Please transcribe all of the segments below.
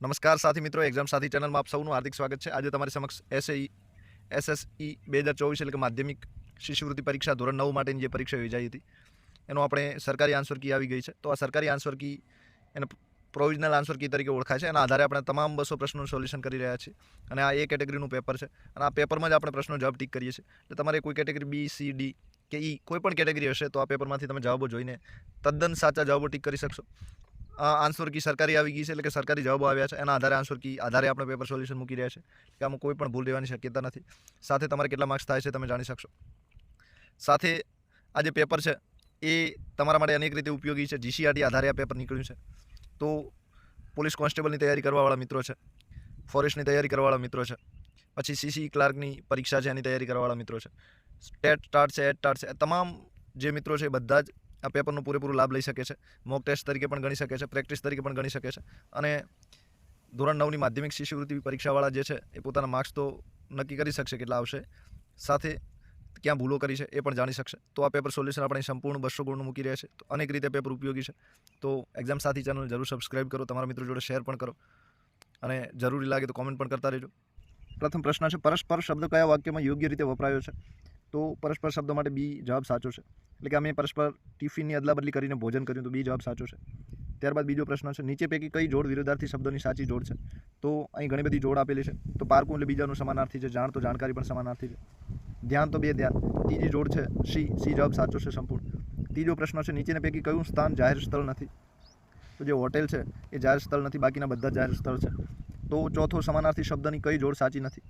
નમસ્કાર સાથી મિત્રો, એક્ઝામ સાથી ચેનલમાં આપ સૌનું હાર્દિક સ્વાગત છે. આજે તમારી સમક્ષ એસએસઈ 2024 એટલે કે માધ્યમિક શિષ્યવૃત્તિ પરીક્ષા ધોરણ 9 માટેની જે પરીક્ષા યોજાઈ હતી એનો આપણે સરકારી આન્સર કી આવી ગઈ છે. તો આ સરકારી આન્સર કી એને પ્રોવિઝનલ આન્સર કી તરીકે ઓળખાય છે. એના આધારે આપણે તમામ 200 પ્રશ્નોનું સોલ્યુશન કરી રહ્યા છીએ અને આ એ કેટેગરીનું પેપર છે અને આ પેપરમાં જ આપણે પ્રશ્નો જવાબ ટીક કરીએ છીએ. એટલે તમારે કોઈ કેટેગરી બી, સી, ડી કે ઈ કોઈ પણ કેટેગરી હશે તો આ પેપરમાંથી તમે જવાબો જોઈને તદ્દન સાચા જવાબો ટીક કરી શકશો. આન્સર કી સરકારી આવી ગઈ છે એટલે કે સરકારી જવાબો આવ્યા છે. એના આધારે આન્સર કી આધારે આપણે પેપર સોલ્યુશન મૂકી રહ્યા છે કે આમાં કોઈ પણ ભૂલ રહેવાની શક્યતા નથી. સાથે તમારે કેટલા માર્ક્સ થાય છે તમે જાણી શકશો. સાથે આ જે પેપર છે એ તમારા માટે અનેક રીતે ઉપયોગી છે. જીસીઆરટી આધારે આ પેપર નીકળ્યું છે. તો પોલીસ કોન્સ્ટેબલની તૈયારી કરવાવાળા મિત્રો છે, ફોરેસ્ટની તૈયારી કરવાવાળા મિત્રો છે, પછી સીસી ક્લાર્કની પરીક્ષા છે એની તૈયારી કરવાવાળા મિત્રો છે, ટેટ ટાટ છે, એટ ટાટ છે, તમામ જે મિત્રો છે એ બધા જ આ પેપરનો પૂરેપૂરો લાભ લઈ શકે છે. મોક ટેસ્ટ તરીકે પણ ગણી શકે છે, પ્રેક્ટિસ તરીકે પણ ગણી શકે છે અને ધોરણ 9ની માધ્યમિક શિષ્યવૃત્તિ પરીક્ષાવાળા જે છે એ પોતાના માર્ક્સ તો નક્કી કરી શકશે કેટલા આવશે, સાથે ક્યાં ભૂલો કરી છે એ પણ જાણી શકશે. તો આ પેપર સોલ્યુશન આપણે સંપૂર્ણ 200 ગુણનું મૂકી રહ્યા છે. તો અનેક રીતે પેપર ઉપયોગી છે. તો એક્ઝામ સાથી ચેનલ જરૂર સબસ્ક્રાઇબ કરો, તમારા મિત્રો જોડે શેર પણ કરો અને જરૂરી લાગે તો કોમેન્ટ પણ કરતા રહેજો. પ્રથમ પ્રશ્ન છે, પરસ્પર શબ્દ કયા વાક્યમાં યોગ્ય રીતે વપરાયો છે? તો પરસ્પર શબ્દ માટે બી જવાબ સાચો છે. એટલે કે અમે પરસ્પર ટિફિનની અદલાબદલી કરીને ભોજન કર્યું, તો બી જવાબ સાચો છે. ત્યારબાદ બીજો પ્રશ્ન છે, નીચે પૈકી કઈ જોડ વિરોધાર્થી શબ્દોની સાચી જોડ છે? તો અહીં ઘણી બધી જોડ આપેલી છે. તો પારકું એટલે બીજાનું સમાનાર્થી છે, જાણ તો જાણકારી પણ સમાનાર્થી છે, ધ્યાન તો બે ધ્યાન. ત્રીજી જોડ છે સી જવાબ સાચો છે સંપૂર્ણ. ત્રીજો પ્રશ્ન છે, નીચેના પૈકી કયું સ્થાન જાહેર સ્થળ નથી? તો જે હોટેલ છે એ જાહેર સ્થળ નથી, બાકીના બધા જાહેર સ્થળ છે. તો ચોથો સમાનાર્થી શબ્દની કઈ જોડ સાચી નથી?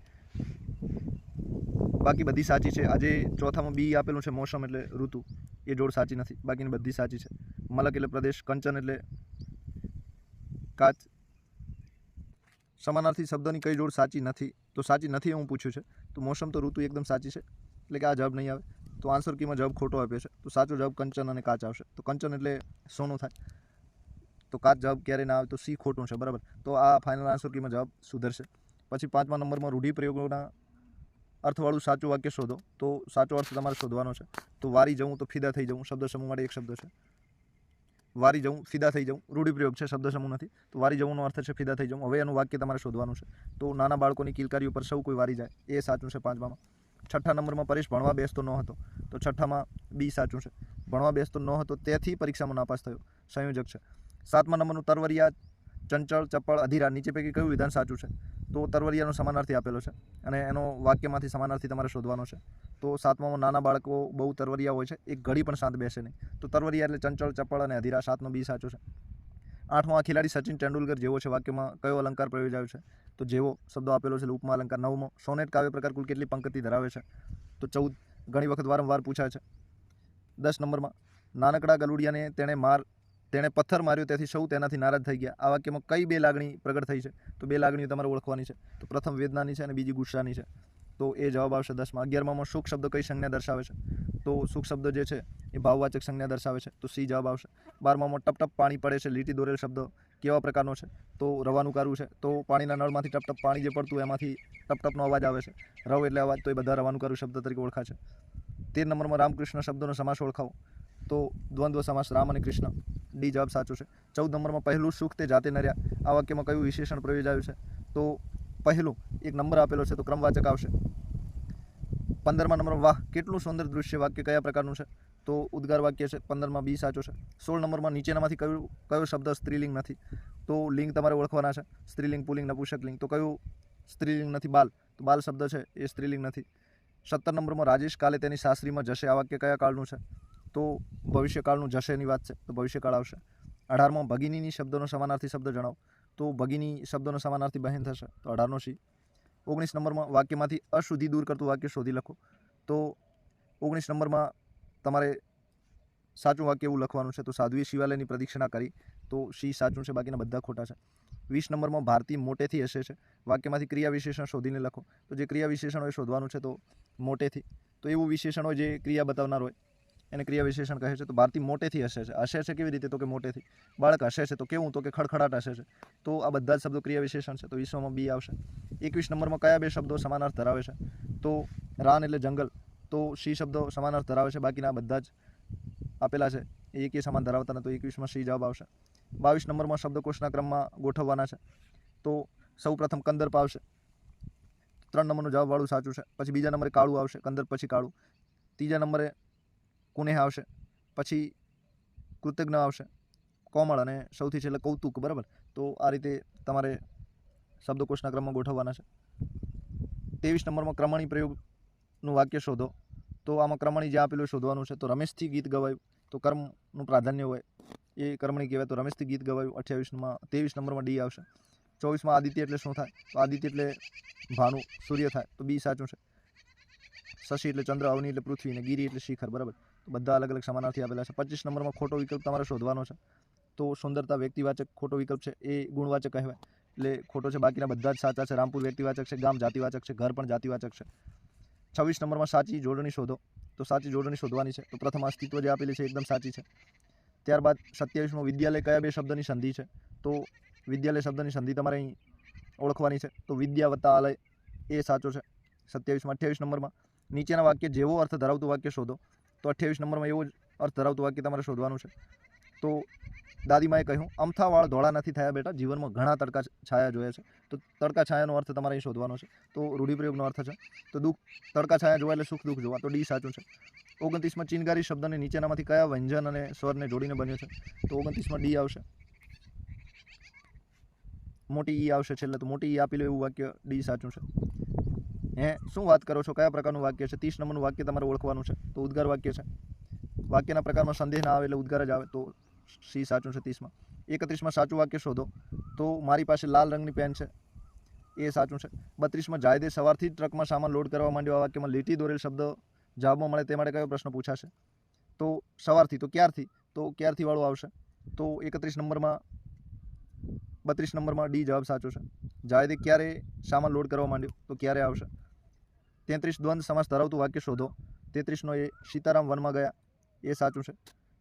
બાકી બધી સાચી છે. આજે ચોથામાં બી આપેલું છે મોસમ એટલે ઋતુ, એ જોડ સાચી નથી, બાકીની બધી સાચી છે. મલક એટલે પ્રદેશ, કંચન એટલે કાચ. સમાનાર્થી શબ્દની કઈ જોડ સાચી નથી? તો સાચી નથી એવું પૂછ્યું છે. તો મોસમ તો ઋતુ એકદમ સાચી છે, એટલે કે આ જવાબ નહીં આવે. તો આન્સર કીમાં જવાબ ખોટો આપ્યો છે. તો સાચો જવાબ કંચન અને કાચ આવશે. તો કંચન એટલે સોનું થાય, તો કાચ જવાબ ક્યારે ના આવે? તો સી ખોટું છે, બરાબર. તો આ ફાઇનલ આન્સર કીમાં જવાબ સુધરશે. પછી 5મા નંબરમાં રૂઢિપ્રયોગોના અર્થવાળું સાચું વાક્ય શોધો. તો સાચો અર્થ તમારે શોધવાનો છે. તો વારી જવું તો ફિદા થઈ જવું, શબ્દ સમૂહ માટે એક શબ્દ છે. વારી જવું, ફિદા થઈ જવું, રૂઢિપ્રયોગ છે, શબ્દ સમૂહ નથી. તો વારી જવુંનો અર્થ છે ફિદા થઈ જવું. હવે એનું વાક્ય તમારે શોધવાનું છે. તો નાના બાળકોની કિલકારી ઉપર સૌ કોઈ વારી જાય, એ સાચું છે 5માં. 6ઠ્ઠા નંબરમાં પરેશ ભણવા બેસતો ન હતો. તો 6ઠ્ઠામાં બી સાચું છે. ભણવા બેસતો ન હતો તેથી પરીક્ષામાં નાપાસ થયો, સંયોજક છે. 7મા નંબરનું તરવરિયા, ચંચળ, ચપળ, અધીરા, નીચે પૈકી કયું વિધાન સાચું છે? તો તરવરિયાનો સમાનાર્થી આપેલો છે અને એનો વાક્યમાંથી સમાનાર્થી તમારે શોધવાનો છે. તો 7મામાં નાના બાળકો બહુ તરવરિયા હોય છે, એક ઘડી પણ શાંત બેસે નહીં. તો તરવરિયા એટલે ચંચળ, ચપળ અને અધીરા. 7નો બી સાચો છે. 8માં ખેલાડી સચિન તેંડુલકર જેવો છે, વાક્યમાં કયો અલંકાર પ્રયોજાયો છે? તો જેવો શબ્દો આપેલો છે, ઉપમા અલંકાર. 9મો સોનેટ કાવ્ય પ્રકાર કુલ કેટલી પંક્તિ ધરાવે છે? તો 14, ઘણી વખત વારંવાર પૂછાય છે. 10 નંબરમાં નાનકડા ગલુડિયાને તેણે પથ્થર માર્યો તેથી સૌ તેનાથી નારાજ થઈ ગયા. આ વાક્યમાં કઈ બે લાગણી પ્રગટ થઈ છે? તો બે લાગણીઓ તમારે ઓળખવાની છે. તો પ્રથમ વેદનાની છે અને બીજી ગુસ્સાની છે. તો એ જવાબ આવશે 10માં. 11માં સુખ શબ્દ કઈ સંજ્ઞા દર્શાવે છે? તો સુખ શબ્દ જે છે એ ભાવવાચક સંજ્ઞા દર્શાવે છે. તો સી જવાબ આવશે. 12માં ટપ ટપ પાણી પડે છે, લીટી દોરેલ શબ્દ કેવા પ્રકારનો છે? તો રવાનું કારું છે. તો પાણીના નળમાંથી ટપ ટપ પાણી જે પડતું એમાંથી ટપ ટપનો અવાજ આવે છે. રવ એટલે અવાજ, તો એ બધા રવાનું કારું શબ્દ તરીકે ઓળખાય છે. 13 નંબરમાં રામકૃષ્ણ શબ્દોનો સમાસ ઓળખાવો. તો દ્વંદ્વ સમાસ, રામ અને કૃષ્ણ. ડી જવાબ સાચો છે. 14 નંબરમાં પહેલું સુખ તે જાતે નર્યા. આ વાક્યમાં કયું વિશેષણ પ્રયોજાયું છે? તો પહેલું, એક નંબર આપેલો છે તો ક્રમવાચક આવશે. 15મા નંબરમાં વાહ કેટલું સુંદર દૃશ્ય, વાક્ય કયા પ્રકારનું છે? તો ઉદ્ગાર વાક્ય છે. 15માં બી સાચો છે. 16 નંબરમાં નીચેનામાંથી કયો શબ્દ સ્ત્રીલિંગ નથી? તો લિંગ તમારે ઓળખવાના છે, સ્ત્રીલિંગ, પુલ્લિંગ, નપુંસકલિંગ. તો કયું સ્ત્રીલિંગ નથી? બાલ. તો બાલ શબ્દ છે એ સ્ત્રીલિંગ નથી. 17 નંબરમાં રાજેશ કાલે તેની સાસરીમાં જશે. આ વાક્ય કયા કાળનું છે? તો ભવિષ્યકાળનું, જશેની વાત છે તો ભવિષ્યકાળ આવશે. 18માં ભગિનીની શબ્દોનો સમાનાર્થી શબ્દ જણાવો. તો ભગિની શબ્દોનો સમાનાર્થી બહેન થશે, તો 18નો સી. 19 નંબરમાં વાક્યમાંથી અશુદ્ધિ દૂર કરતું વાક્ય શોધી લખો. તો 19 નંબરમાં તમારે સાચું વાક્ય એવું લખવાનું છે. તો સાધ્વીએ શિવાલયની પ્રદક્ષિણા કરી. તો સી સાચું છે, બાકીના બધા ખોટા છે. 20 નંબરમાં ભારતી મોટેથી હસે છે. વાક્યમાંથી ક્રિયા વિશેષણ શોધીને લખો. તો જે ક્રિયા વિશેષણ હોય શોધવાનું છે. તો મોટેથી, તો એવું વિશેષણ હોય જે ક્રિયા બતાવનાર હોય એને ક્રિયા વિશેષણ કહે છે. તો ભારતી મોટેથી હસે છે. હસે છે કેવી રીતે? તો કે મોટેથી. બાળક હસે છે તો કેવું? તો કે ખડખડાટ હસે છે. તો આ બધા જ શબ્દો ક્રિયા વિશેષણ છે. તો 20માં બી આવશે. 21 નંબરમાં કયા બે શબ્દો સમાનાર્થ ધરાવે છે? તો રાન એટલે જંગલ. તો સી શબ્દો સમાનાર્થ ધરાવે છે, બાકીના બધા જ આપેલા છે એ એકે સમાન ધરાવતા નથી. તો 21માં સી જવાબ આવશે. 22 નંબરમાં શબ્દકોશના ક્રમમાં ગોઠવવાના છે. તો સૌ પ્રથમ કંદર્પ આવશે, 3 નંબરનો જવાબવાળું સાચું છે. પછી બીજા નંબરે કાળું આવશે, કંદર્પ પછી કાળું. ત્રીજા નંબરે કુનેહ આવશે, પછી કૃતજ્ઞ આવશે, કોમળ અને સૌથી છેલ્લે કૌતુક. બરાબર. તો આ રીતે તમારે શબ્દકોશના ક્રમમાં ગોઠવવાના છે. 23 નંબરમાં ક્રમણી પ્રયોગનું વાક્ય શોધો. તો આમાં ક્રમણી જે આપેલું શોધવાનું છે. તો રમેશથી ગીત ગવાયું, તો કર્મનું પ્રાધાન્ય હોય એ કર્મણી કહેવાય, તો રમેશથી ગીત ગવાયું. 23 નંબરમાં ડી આવશે. 24માં આદિત્ય એટલે શું થાય? તો આદિત્ય એટલે ભાનુ, સૂર્ય થાય, તો બી સાચું છે. શશી એટલે ચંદ્ર, અવની એટલે પૃથ્વી, ને ગિરી એટલે શિખર. બરાબર. તો બધા અલગ અલગ સમાનાર્થી આપેલા છે. 25 નંબરમાં ખોટો વિકલ્પ તમારે શોધવાનો છે. તો સુંદરતા વ્યક્તિવાચક ખોટો વિકલ્પ છે, એ ગુણવાચક કહેવાય એટલે ખોટો છે. બાકીના બધા જ સાચા છે. રામપુર વ્યક્તિવાચક છે, ગામ જાતિવાચક છે, ઘર પણ જાતિવાચક છે. 26 નંબરમાં સાચી જોડણી શોધો. તો સાચી જોડણી શોધવાની છે. તો પ્રથમ અસ્તિત્વ જે આપેલી છે એકદમ સાચી છે. ત્યારબાદ 27માં વિદ્યાલય કયા બે શબ્દની સંધિ છે? તો વિદ્યાલય શબ્દની સંધિ તમારે અહીં ઓળખવાની છે. તો વિદ્યા વત્તા આલય એ સાચો છે 27માં. 28 નંબરમાં નીચેના વાક્ય જેવો અર્થ ધરાવતું વાક્ય શોધો. તો 28 નંબરમાં એવો જ અર્થ ધરાવતું વાક્ય તમારે શોધવાનું છે. તો દાદીમાએ કહ્યું, અમથા વાળ ધોળા નથી થયા બેટા, જીવનમાં ઘણા તડકા છાયા જોયા છે. તો તડકા છાયાનો અર્થ તમારે અહીં શોધવાનો છે. તો રૂઢિપ્રયોગનો અર્થ છે. તો તડકા છાયા જોવા એટલે સુખ દુઃખ જોવા, તો ડી સાચું છે. 29માં ચિનગારી શબ્દને નીચેનામાંથી કયા વ્યંજન અને સ્વરને જોડીને બન્યો છે? તો 29માં ડી આવશે. મોટી ઈ આવશે છેલ્લે, તો મોટી ઈ આપેલું એવું વાક્ય ડી સાચું છે. શું વાત કરો છો? કયા પ્રકારનું વાક્ય છે? 30 નંબરનું વાક્ય તમારે ઓળખવાનું છે. તો ઉદ્ગાર વાક્ય છે. વાક્યના પ્રકારમાં સંદેહ ના આવે એટલે ઉદ્ગાર જ આવે, તો સી સાચું છે 30માં. 31માં સાચું વાક્ય શોધો. તો મારી પાસે લાલ રંગની પેન છે, એ સાચું છે. 32માં જાયદે સવારથી જ ટ્રકમાં સામાન લોડ કરવા માંડ્યો. આ વાક્યમાં લીટી દોરેલ શબ્દ જવાબમાં મળે તે માટે કયો પ્રશ્ન પૂછાશે? તો સવારથી, તો ક્યારથી? તો ક્યારથી વાળું આવશે. તો 32 નંબરમાં ડી જવાબ સાચો છે. જાયદે ક્યારે સામાન લોડ કરવા માંડ્યો, તો ક્યારે આવશે. 33 દ્વંદ્વ સમાસ ધરાવતું વાક્ય શોધો. 33નો એ સીતારામ વનમાં ગયા, એ સાચું છે.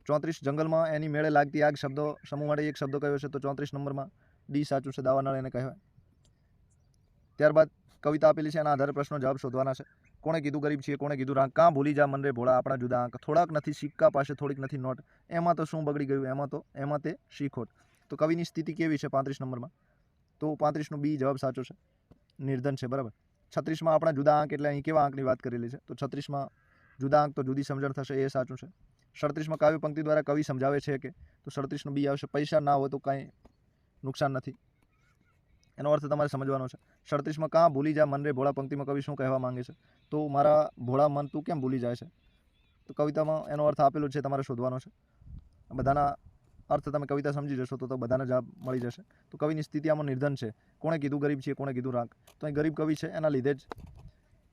34 જંગલમાં એની મેળે લાગતી આગ શબ્દો સમૂહ માટે એક શબ્દ કયો છે? તો 34 નંબરમાં ડી સાચું છે. દાવાનળ એને કહેવાય. ત્યારબાદ કવિતા આપેલી છે, એના આધારે પ્રશ્નો જવાબ શોધવાના છે. કોણે કીધું ગરીબ છીએ, કોણે કીધું રાંક, કાં ભૂલી જા મન રે ભોળા આપણા જુદા આંક, થોડાક નથી સિક્કા પાસે થોડીક નથી નોટ, એમાં તો શું બગડી ગયું, એમાં તે શીખોટ. તો કવિની સ્થિતિ કેવી છે 35 નંબરમાં? તો 35નો બી જવાબ સાચો છે, નિર્ધન છે. બરાબર. 36માં આપણા જુદા આંક એટલે અહીં કેવા આંકની વાત કરેલી છે? તો 36માં જુદા આંક તો જુદી સમજણ થશે, એ સાચું છે. 37માં કાવ્ય પંક્તિ દ્વારા કવિ સમજાવે છે કે? તો 37નો બી આવશે. પૈસા ના હોય તો કાંઈ નુકસાન નથી, એનો અર્થ તમારે સમજવાનો છે. 37માં કાં ભૂલી જા મન રે ભોળા પંક્તિમાં કવિ શું કહેવા માંગે છે? તો મારા ભોળા મન તું કેમ ભૂલી જાય છે? તો કવિતામાં એનો અર્થ આપેલો છે, તમારે શોધવાનો છે. બધાના અર્થ તમે કવિતા સમજી જશો તો બધાને જવાબ મળી જશે. તો કવિની સ્થિતિ આમાં નિર્ધન છે. કોણે કીધું ગરીબ છીએ, કોણે કીધું રાંક? તો અહીં ગરીબ કવિ છે, એના લીધે જ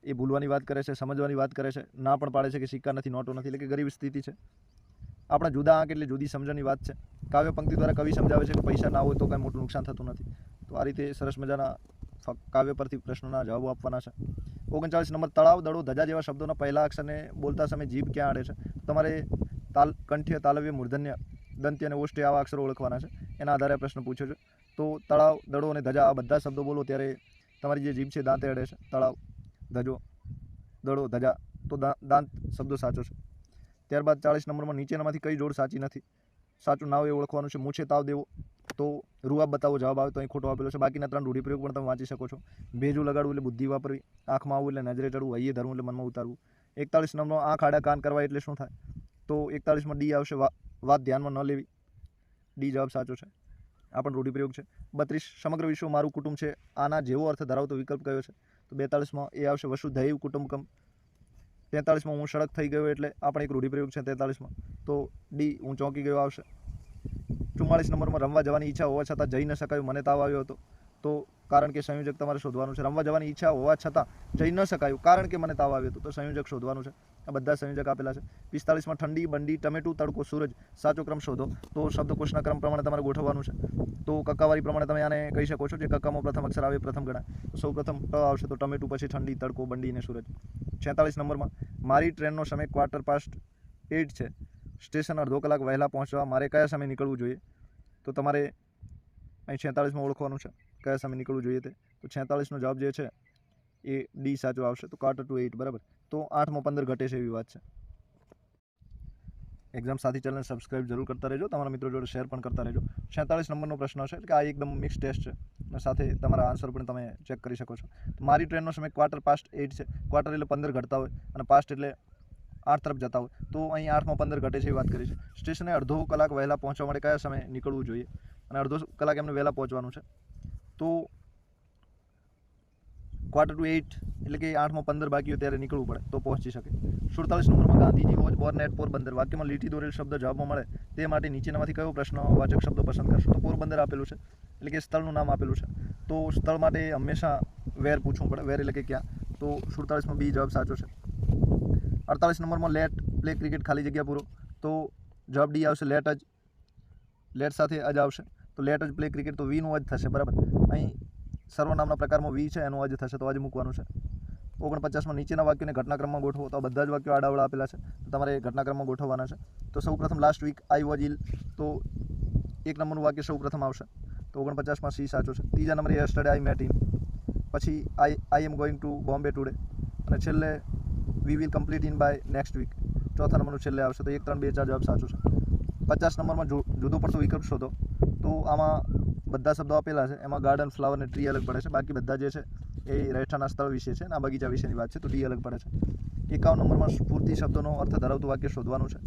એ ભૂલવાની વાત કરે છે, સમજવાની વાત કરે છે, ના પણ પાડે છે કે સિક્કા નથી, નોટો નથી, એટલે કે ગરીબ સ્થિતિ છે. આપણા જુદા આંક એટલે જુદી સમજણની વાત છે. કાવ્ય પંક્તિ દ્વારા કવિ સમજાવે છે કે પૈસા ના હોય તો કાંઈ મોટું નુકસાન થતું નથી. તો આ રીતે સરસ મજાના કાવ્ય પરથી પ્રશ્નોના જવાબો આપવાના છે. 39 નંબર તળાવ, દડો, ધજા જેવા શબ્દોના પહેલા અક્ષરને બોલતા સમયે જીભ ક્યાં અડે છે? તમારે કંઠ્ય, તાલવ્ય, મૂર્ધન્ય, દંત્ય અને ઓષ્ઠ્ય આવા અક્ષરો ઓળખવાના છે. એના આધારે પ્રશ્ન પૂછ્યો છે. તો તળાવ, દડો અને ધજા આ બધા શબ્દો બોલો ત્યારે તમારી જે જીભ છે દાંતે અડે છે. તળાવ, ધજો, દડો, ધજા, તો દાંત શબ્દો સાચો છે. ત્યારબાદ 40 નંબરમાં નીચેનામાંથી કઈ જોડ સાચી નથી? સાચું નાવ એ ઓળખવાનું છે. મૂછે તાવ દેવો, તો રૂઆબ બતાવો જવાબ આવે, તો અહીં ખોટો આપેલો છે. બાકીના 3 રૂઢિપ્રયોગ પણ તમે વાંચી શકો છો. ભેજું લગાડવું એટલે બુદ્ધિ વાપરવી, આંખમાં આવવું એટલે નજરે ચડવું, હૈયે ધરવું એટલે મનમાં ઉતારવું. 41 નંબરમાં આંખ આડા કાન કરવા એટલે શું થાય? તો 41માં ડી આવશે, વાત ધ્યાનમાં ન લેવી, ડી જવાબ સાચો છે. આ પણ રૂઢિપ્રયોગ છે. 32 સમગ્ર વિશ્વ મારું કુટુંબ છે, આના જેવો અર્થ ધરાવતો વિકલ્પ કયો છે? તો 42માં એ આવશે, વસુધૈવ કુટુંબકમ. 43માં હું સડક થઈ ગયો એટલે આ પણ એક રૂઢિપ્રયોગ છે. 43માં તો ડી હું ચોંકી ગયો આવશે. 44 નંબરમાં રમવા જવાની ઈચ્છા હોવા છતાં જઈ ન શકાયું, મને તાવ આવ્યો હતો, તો કારણ કે સંયોજક તમારે શોધવાનું છે. રમવા જવાની ઈચ્છા હોવા છતાં જઈ ન શકાયું કારણ કે મને તાવ આવ્યો હતો, તો સંયોજક શોધવાનું છે. આ બધા સંયોજક આપેલા છે. 45માં ઠંડી, બંડી, ટમેટું, તડકો, સૂરજ સાચો ક્રમ શોધો. તો શબ્દકોશના ક્રમ પ્રમાણે તમારે ગોઠવવાનું છે. તો કક્કાવારી પ્રમાણે તમે આને કહી શકો છો, જે કક્કામાં પ્રથમ અક્ષર આવે પ્રથમ ગણાય. તો સૌ પ્રથમ ટ આવશે, તો ટમેટું, પછી ઠંડી, તડકો, બંડી અને સૂરજ. 46 નંબરમાં મારી ટ્રેનનો સમય 8:15 છે, સ્ટેશન અડધો કલાક વહેલા પહોંચવા મારે કયા સમયે નીકળવું જોઈએ? તો તમારે અહીં 46માં ઓળખવાનું છે કયા સમયે નીકળવું જોઈએ તે. તો 46નો જવાબ જે છે એ ડી સાચો આવશે, તો 8:15. બરાબર. તો 8માં 15 ઘટે છે એવી વાત છે. એક્ઝામ સાથી ચેનલને સબસ્ક્રાઇબ જરૂર કરતા રહેજો, તમારા મિત્રો જોડે શેર પણ કરતા રહેજો. 46 નંબરનો પ્રશ્ન છે કે આ એકદમ મિક્સ ટેસ્ટ છે. અને સાથે તમારા આન્સર પણ તમે ચેક કરી શકો છો. તો મારી ટ્રેનનો સમય 8:15 છે. ક્વાર્ટર એટલે 15 ઘટતા હોય અને પાસ્ટ એટલે 8 તરફ જતા હોય. તો અહીં 8:15 ઘટે છે એ વાત કરી છે. સ્ટેશને અડધો કલાક વહેલા પહોંચવા માટે કયા સમયે નીકળવું જોઈએ? અને અડધો કલાક એમને વહેલા પહોંચવાનું છે. તો 7:45 એટલે કે 8:15 બાકી હોય ત્યારે નીકળવું પડે તો પહોંચી શકે. 47 નંબરમાં Gandhiji was born at Porbandar. વાક્યમાં લીટી દોરેલ શબ્દ જવાબમાં મળે તે માટે નીચેનામાંથી કયો પ્રશ્નવાચક શબ્દ પસંદ કરશો? તો પોરબંદર આપેલું છે એટલે કે સ્થળનું નામ આપેલું છે. તો સ્થળ માટે હંમેશા વેર પૂછવું પડે. વેર એટલે કે ક્યાં. તો 47માં બી જવાબ સાચો છે. 48 નંબરમાં લેટ પ્લે ક્રિકેટ ખાલી જગ્યા પૂરો. તો જવાબ ડી આવશે. લેટ સાથે અજ આવશે. તો લેટ જ પ્લે ક્રિકેટ. તો વીનું અજ થશે. બરાબર. અહીં સર્વનામના પ્રકારમાં વી છે એનું અજ થશે. તો અજ મૂકવાનું છે. 49માં નીચેના વાક્યોને ઘટનાક્રમમાં ગોઠવો. તો બધા જ વાક્યો આડાવડા આપેલા છે તો તમારે ઘટનાક્રમમાં ગોઠવવાના છે. તો સૌપ્રથમ લાસ્ટ વીક આઈ વોઝ ઇલ. તો 1 નંબરનું વાક્ય સૌપ્રથમ આવશે. તો 49માં સી સાચો છે. ત્રીજા નંબરે યસ્ટરડે આઈ મેટ હિમ. પછી I am going to Bombay today. અને છેલ્લે we will complete in by next week. ચોથા નંબરનું છેલ્લે આવશે. તો 1, 3, 2, 4 જવાબ સાચો છે. 50 નંબરમાં જુદો પડતો વિકલ્પ શોધો. તો આમાં બધા શબ્દો આપેલા છે. એમાં ગાર્ડન, ફ્લાવર અને ટ્રી અલગ પડે છે. બાકી બધા જે છે એ રહેઠાણના સ્થળ વિશે છે અને આ બગીચા વિશેની વાત છે. તો ડી અલગ પડે છે. 51 નંબરમાં સ્ફૂર્તિ શબ્દનો અર્થ ધરાવતું વાક્ય શોધવાનું છે.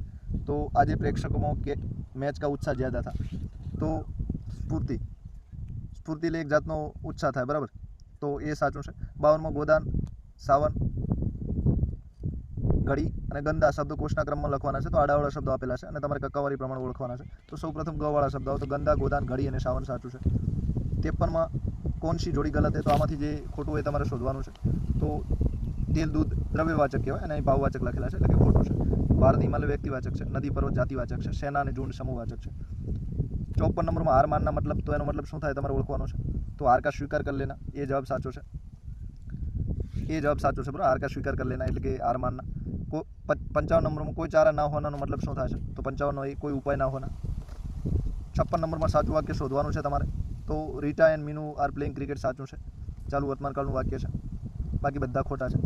તો આજે પ્રેક્ષકોમાં કે મેચ કા ઉત્સાહ જ્યાદા था. તો સ્ફૂર્તિ એટલે એક જાતનો ઉત્સાહ થાય. બરાબર. તો એ સાચું છે. 52માં ગોદાન, સાવન, ઘડી અને ગંદા શબ્દો કોષના ક્રમમાં લખવાના છે. તો આડાવાળા શબ્દો આપેલા છે અને તમારે કક્કાવારી પ્રમાણે ઓળખવાના છે. તો સૌપ્રથમ ગવાળા શબ્દો આવે. તો ગંદા, ગોદાન, ઘડી અને સાવન સાચું છે. 53માં કોનસી જોડી ગલત છે. તો આમાંથી જે ખોટું હોય તમારે શોધવાનું છે. તો તેલ, દૂધ દ્રવ્યવાચક કહેવાય અને અહીં ભાવવાચક લખેલા છે એટલે કે ખોટું છે. ભારત હિમાલય વ્યક્તિવાચક છે. નદી, પર્વત જાતિવાચક છે. સેના અને ઝુંડ સમૂહવાચક છે. 54 નંબરમાં હાર માનના મતલબ. તો એનો મતલબ શું થાય તમારે ઓળખવાનો છે. તો હાર કા સ્વીકાર કર લેના એ જવાબ સાચો છે. એ જવાબ સાચો છે. બરાબર. હાર કા સ્વીકાર કર લેના એટલે કે હાર માનના. 55 નંબરમાં કોઈ ચારા ના હોનાનો મતલબ શું થાય છે? તો 55નો એ કોઈ ઉપાય ના હોના. 56 નંબરમાં સાચું વાક્ય શોધવાનું છે તમારે. તો Rita and Meenu are playing cricket સાચું છે. ચાલુ વર્તમાનકાળનું વાક્ય છે. બાકી બધા ખોટા છે.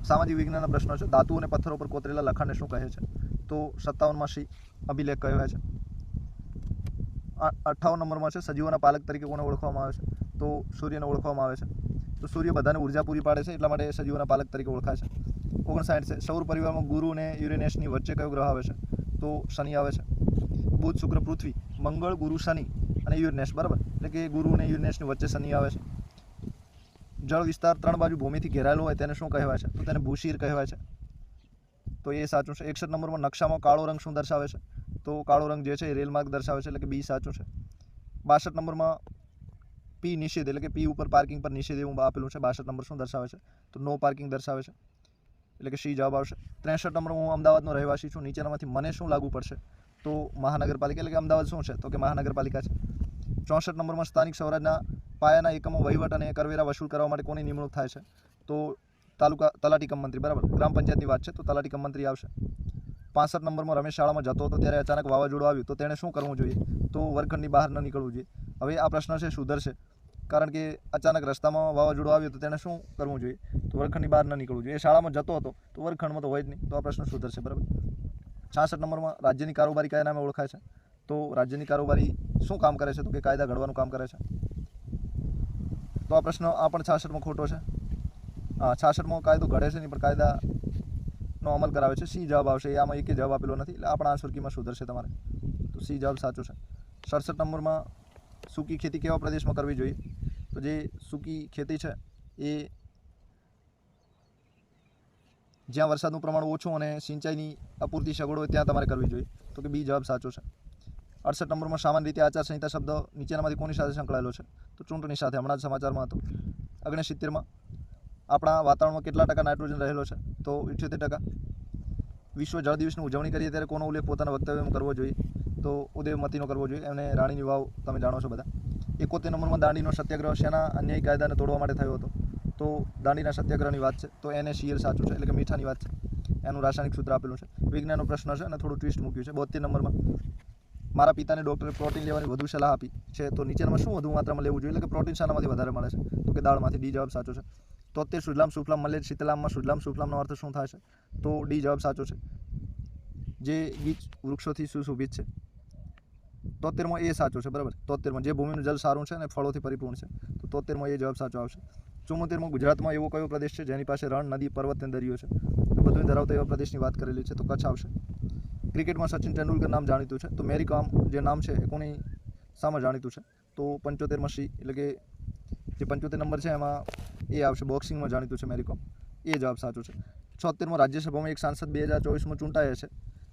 સામાજિક વિજ્ઞાનના પ્રશ્નો છે. ધાતુ અને પથ્થરો પર કોતરેલા લખાણને શું કહે છે? તો 57માં સી અભિલેખ કહેવાય છે. 58 નંબરમાં છે સજીવોના પાલક તરીકે કોને ઓળખવામાં આવે છે? તો સૂર્યને ઓળખવામાં આવે છે. તો સૂર્ય બધાને ઉર્જા પૂરી પાડે છે એટલા માટે સજીવોના પાલક તરીકે ઓળખાય છે. 59 છે સૌર પરિવારમાં ગુરુ અને યુરેનસની વચ્ચે કયો ગ્રહ આવે છે? તો શનિ આવે છે. બુધ, શુક્ર, પૃથ્વી, મંગળ, ગુરુ, શનિ અને યુરેનસ. બરાબર. એટલે કે ગુરુ અને યુરેનસની વચ્ચે શનિ આવે છે. જળ વિસ્તાર 3 બાજુ ભૂમિથી ઘેરાયેલો હોય તેને શું કહેવાય છે? તો તેને ભૂશીર કહેવાય છે. તો એ સાચું છે. 61 નંબરમાં નકશામાં કાળો રંગ શું દર્શાવે છે? તો કાળો રંગ જે છે એ રેલ માર્ગ દર્શાવે છે એટલે કે બી સાચું છે. 62 નંબરમાં પી નિષેધ એટલે કે પી ઉપર પાર્કિંગ પર નિષેધ એવું આપેલું છે. 62 નંબર શું દર્શાવે છે? તો નો પાર્કિંગ દર્શાવે છે એટલે કે સી જવાબ આવશે. 63 નંબર હું અમદાવાદનો રહેવાસી છું. નીચેનામાંથી મને શું લાગુ પડશે? તો મહાનગરપાલિકા એટલે કે અમદાવાદ શું છે? તો કે મહાનગરપાલિકા છે. 64 નંબરમાં સ્થાનિક સ્વરાજના પાયાના એકમો વહીવટ અને કરવેરા વસૂલ કરવા માટે કોની નિમણૂક થાય છે? તો તલાટી કમ મંત્રી. બરાબર. ગ્રામ પંચાયતની વાત છે તો તલાટી કમ મંત્રી આવશે. 65 નંબરમાં રમેશ શાળામાં જતો હતો ત્યારે અચાનક વાવાઝોડું આવ્યું તો તેણે શું કરવું જોઈએ? તો વર્ગખંડની બહાર ન નીકળવું જોઈએ. હવે આ પ્રશ્ન છે સુધરશે કારણ કે અચાનક રસ્તામાં વાવાઝોડું આવ્યું તો તેણે શું કરવું જોઈએ? તો વર્ગખંડની બહાર ન નીકળવું જોઈએ. એ શાળામાં જતો હતો તો વર્ગખંડમાં તો હોય જ નહીં. તો આ પ્રશ્ન સુધરશે. બરાબર. 66 નંબરમાં રાજ્યની કારોબારી કયા નામે ઓળખાય છે? તો રાજ્યની કારોબારી શું કામ કરે છે? તો કે કાયદા ઘડવાનું કામ કરે છે. તો આ પ્રશ્ન આ પણ 66માં ખોટો છે. 66માં કાયદો ઘડે છે નહીં પણ કાયદાનો અમલ કરાવે છે. સી જવાબ આવશે. આમાં એક જવાબ આપેલો નથી એટલે આપણા આન્સર કીમાં સુધરશે તમારે. તો સી જવાબ સાચો છે. 67 નંબરમાં સૂકી ખેતી કેવા પ્રદેશમાં કરવી જોઈએ? તો જે સૂકી ખેતી છે એ જ્યાં વરસાદનું પ્રમાણ ઓછું અને સિંચાઈની અપૂરતી સગવડ હોય ત્યાં તમારે કરવી જોઈએ. તો કે બી જવાબ સાચો છે. 68 નંબરમાં સામાન્ય રીતે આચારસંહિતા શબ્દ નીચેનામાંથી કોની સાથે સંકળાયેલો છે? તો ચૂંટણી સાથે. હમણાં જ સમાચારમાં હતો. 69માં આપણા વાતાવરણમાં કેટલા ટકા નાઇટ્રોજન રહેલો છે? તો 78%. વિશ્વ જળ દિવસની ઉજવણી કરીએ ત્યારે કોનો ઉલ્લેખ પોતાના વક્તવ્યમાં કરવો જોઈએ? તો ઉદયમતીનો કરવો જોઈએ. એમને રાણીની વાવ તમે જાણો છો બધા. 71 નંબરમાં દાંડીનો સત્યાગ્રહ શેના અન્યાયી કાયદાને તોડવા માટે થયો હતો? તો દાંડીના સત્યાગ્રહની વાત છે. તો NaCl સાચું છે એટલે કે મીઠાની વાત છે. એનું રાસાયણિક સૂત્ર આપેલું છે. વિજ્ઞાનનો પ્રશ્ન છે અને થોડું ટ્વિસ્ટ મૂક્યું છે. 72 નંબરમાં મારા પિતાને ડૉક્ટરે પ્રોટીન લેવાની વધુ સલાહ આપી છે તો નીચેનામાં શું વધુ માત્રામાં લેવું જોઈએ? એટલે કે પ્રોટીન શાનામાંથી વધારે મળે છે? તો કે દાળમાંથી. ડી જવાબ સાચો છે. 73 સુજલામ સુફલામ મલેર શીતલામમાં સુજલામ સુફલામનો અર્થ શું થાય છે? તો ડી જવાબ સાચો છે. જે ગીચ વૃક્ષોથી સુશોભિત છે. 73મો એ સાચો છે બરાબર. 73મો જે ભૂમિનું જલ સારું છે અને ફળોથી પરિપૂર્ણ છે, તો 73મો એ જવાબ સાચો આવશે. 74મો ગુજરાતમાં એવો કયો પ્રદેશ છે જેની પાસે રણ, નદી, પર્વત અને દરિયો છે? તો બધું ધરાવતા એવા પ્રદેશની વાત કરેલી છે, તો કચ્છ આવશે. ક્રિકેટમાં સચિન તેંડુલકર નામ જાણીતું છે, તો મેરી કોમ જે નામ છે એ કોની સામે જાણીતું છે? તો 75માં સી, એટલે કે જે 75 નંબર છે એમાં એ આવશે, બોક્સિંગમાં જાણીતું છે મેરી કોમ, એ જવાબ સાચો છે. 76મો રાજ્યસભામાં એક સાંસદ 2024માં ચૂંટાયા છે,